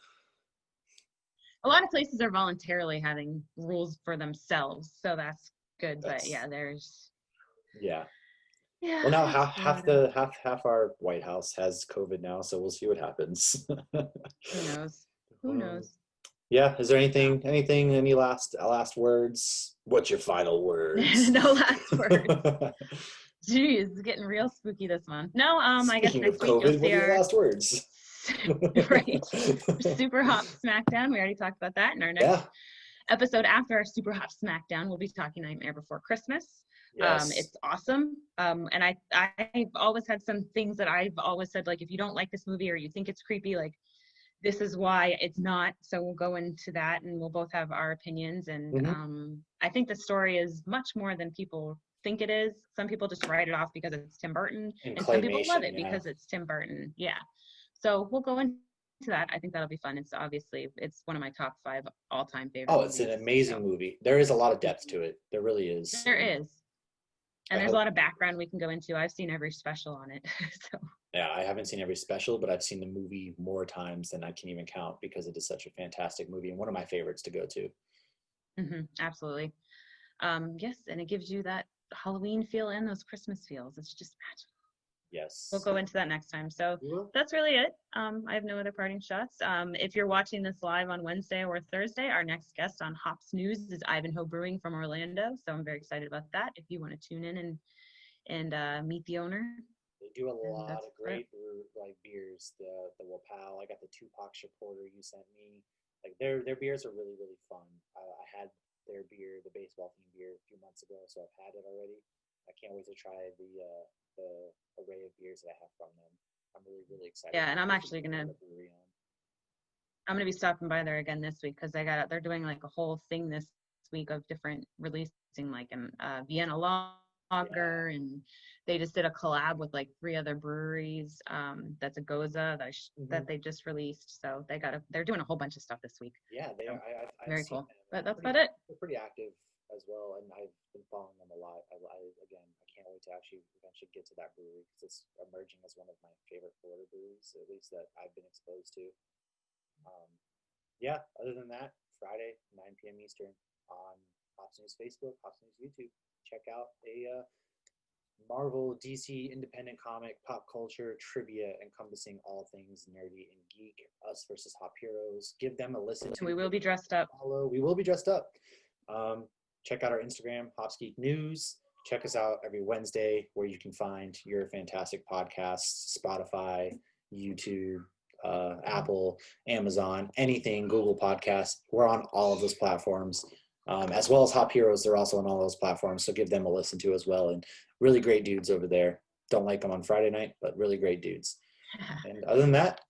A lot of places are voluntarily having rules for themselves, so that's good. But that's yeah, there's yeah. yeah, Well, now it's Florida. half our White House has COVID now, so we'll see what happens. Who knows? Who Um, knows? yeah. Is there Um, any last words? What's your final words? no last words. Jeez, it's getting real spooky this month. No, I guess Speaking of next week you'll COVID, what see are your our last words? right Super Hot Smackdown. We already talked about that in our next Yeah. episode. After our Super Hot Smackdown, we'll be talking Nightmare Before Christmas. Yes. It's awesome. And I've always had some things that I've always said, like, if you don't like this movie or you think it's creepy, like, this is why it's not. So we'll go into that and we'll both have our opinions. And Hmm. I think the story is much more than people think it is. Some people just write it off because it's Tim Burton, And and some people love claymation, it yeah. because it's Tim Burton. Yeah. So we'll go into that. I think that'll be fun. It's one of my top 5 all-time favorite Oh, it's an movies. amazing So movie. There is a lot of depth to it. There really is. there And is. I And there's a hope. lot of background we can go into. I've seen every special on it. So Yeah, I haven't seen every special, but I've seen the movie more times than I can even count because it is such a fantastic movie and one of my favorites to go to. absolutely. Yes, and it gives you that Halloween feel and those Christmas feels. It's just magical. We'll Yes. go into that next time. So You will? that's really it. I have no other parting shots. If you're watching this live on Wednesday or Thursday, our next guest on Hops News is Ivanhoe Brewing from Orlando. So I'm very excited about that. If you want to tune in and meet the owner, They do a and lot that's of it. great like beers. The Wapal, I got the Tupac Shaporter you sent me. Like their beers are really really fun. I had their beer, the baseball themed beer, a few months ago, so I've had it already. I can't wait to try the array of beers that I have from them. I'm really excited Yeah, to and I'm visit actually gonna the brewery on. I'm gonna be stopping by there again this week because they're doing like a whole thing this week of different releasing like an Vienna Yeah. lager, and they just did a collab with like 3 other breweries. That's a Goza that Hmm. they just released. So they're doing a whole bunch of stuff this week. Yeah, they So are. I've very seen cool. them, and But that's about it. they're pretty active as well, and I've been following them a lot. Again, I can't wait to actually eventually get to that brewery because it's emerging as one of my favorite Florida breweries, at least that I've been exposed to. Um, yeah. Other than that, Friday, 9 p.m. Eastern on Hops News Facebook, Hops News YouTube. Check out a Marvel, DC, independent comic, pop culture, trivia encompassing all things nerdy and geek. Us versus Hop Heroes. Give them a listen And to. we will Give be them dressed up. a follow. We will be dressed up. Check out our Instagram, Hops Geek News. Check us out every Wednesday where you can find your fantastic podcasts, Spotify, YouTube, Apple, Amazon, anything, Google Podcasts. We're on all of those platforms. As well as Hop Heroes, they're also on all those platforms. So give them a listen to as well. And really great dudes over there. Don't like them on Friday night, but really great dudes. And other than that,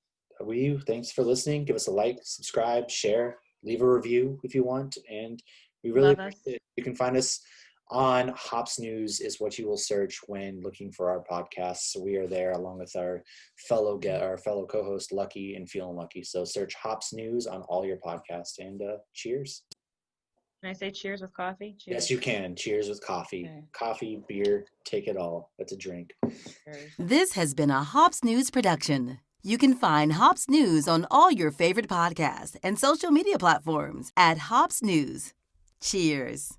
thanks for listening. Give us a like, subscribe, share, leave a review if you want. And we really Love us. appreciate it. You can find us on Hops News is what you will search when looking for our podcasts. So we are there along with our fellow co-host Lucky and Feeling Lucky. So search Hops News on all your podcasts and cheers. Can I say cheers with coffee? Yes, Cheers. you can. Cheers with coffee. Okay. Coffee, beer, take it all. That's a drink. Cheers. This has been a Hops News production. You can find Hops News on all your favorite podcasts and social media platforms at Hops News. Cheers.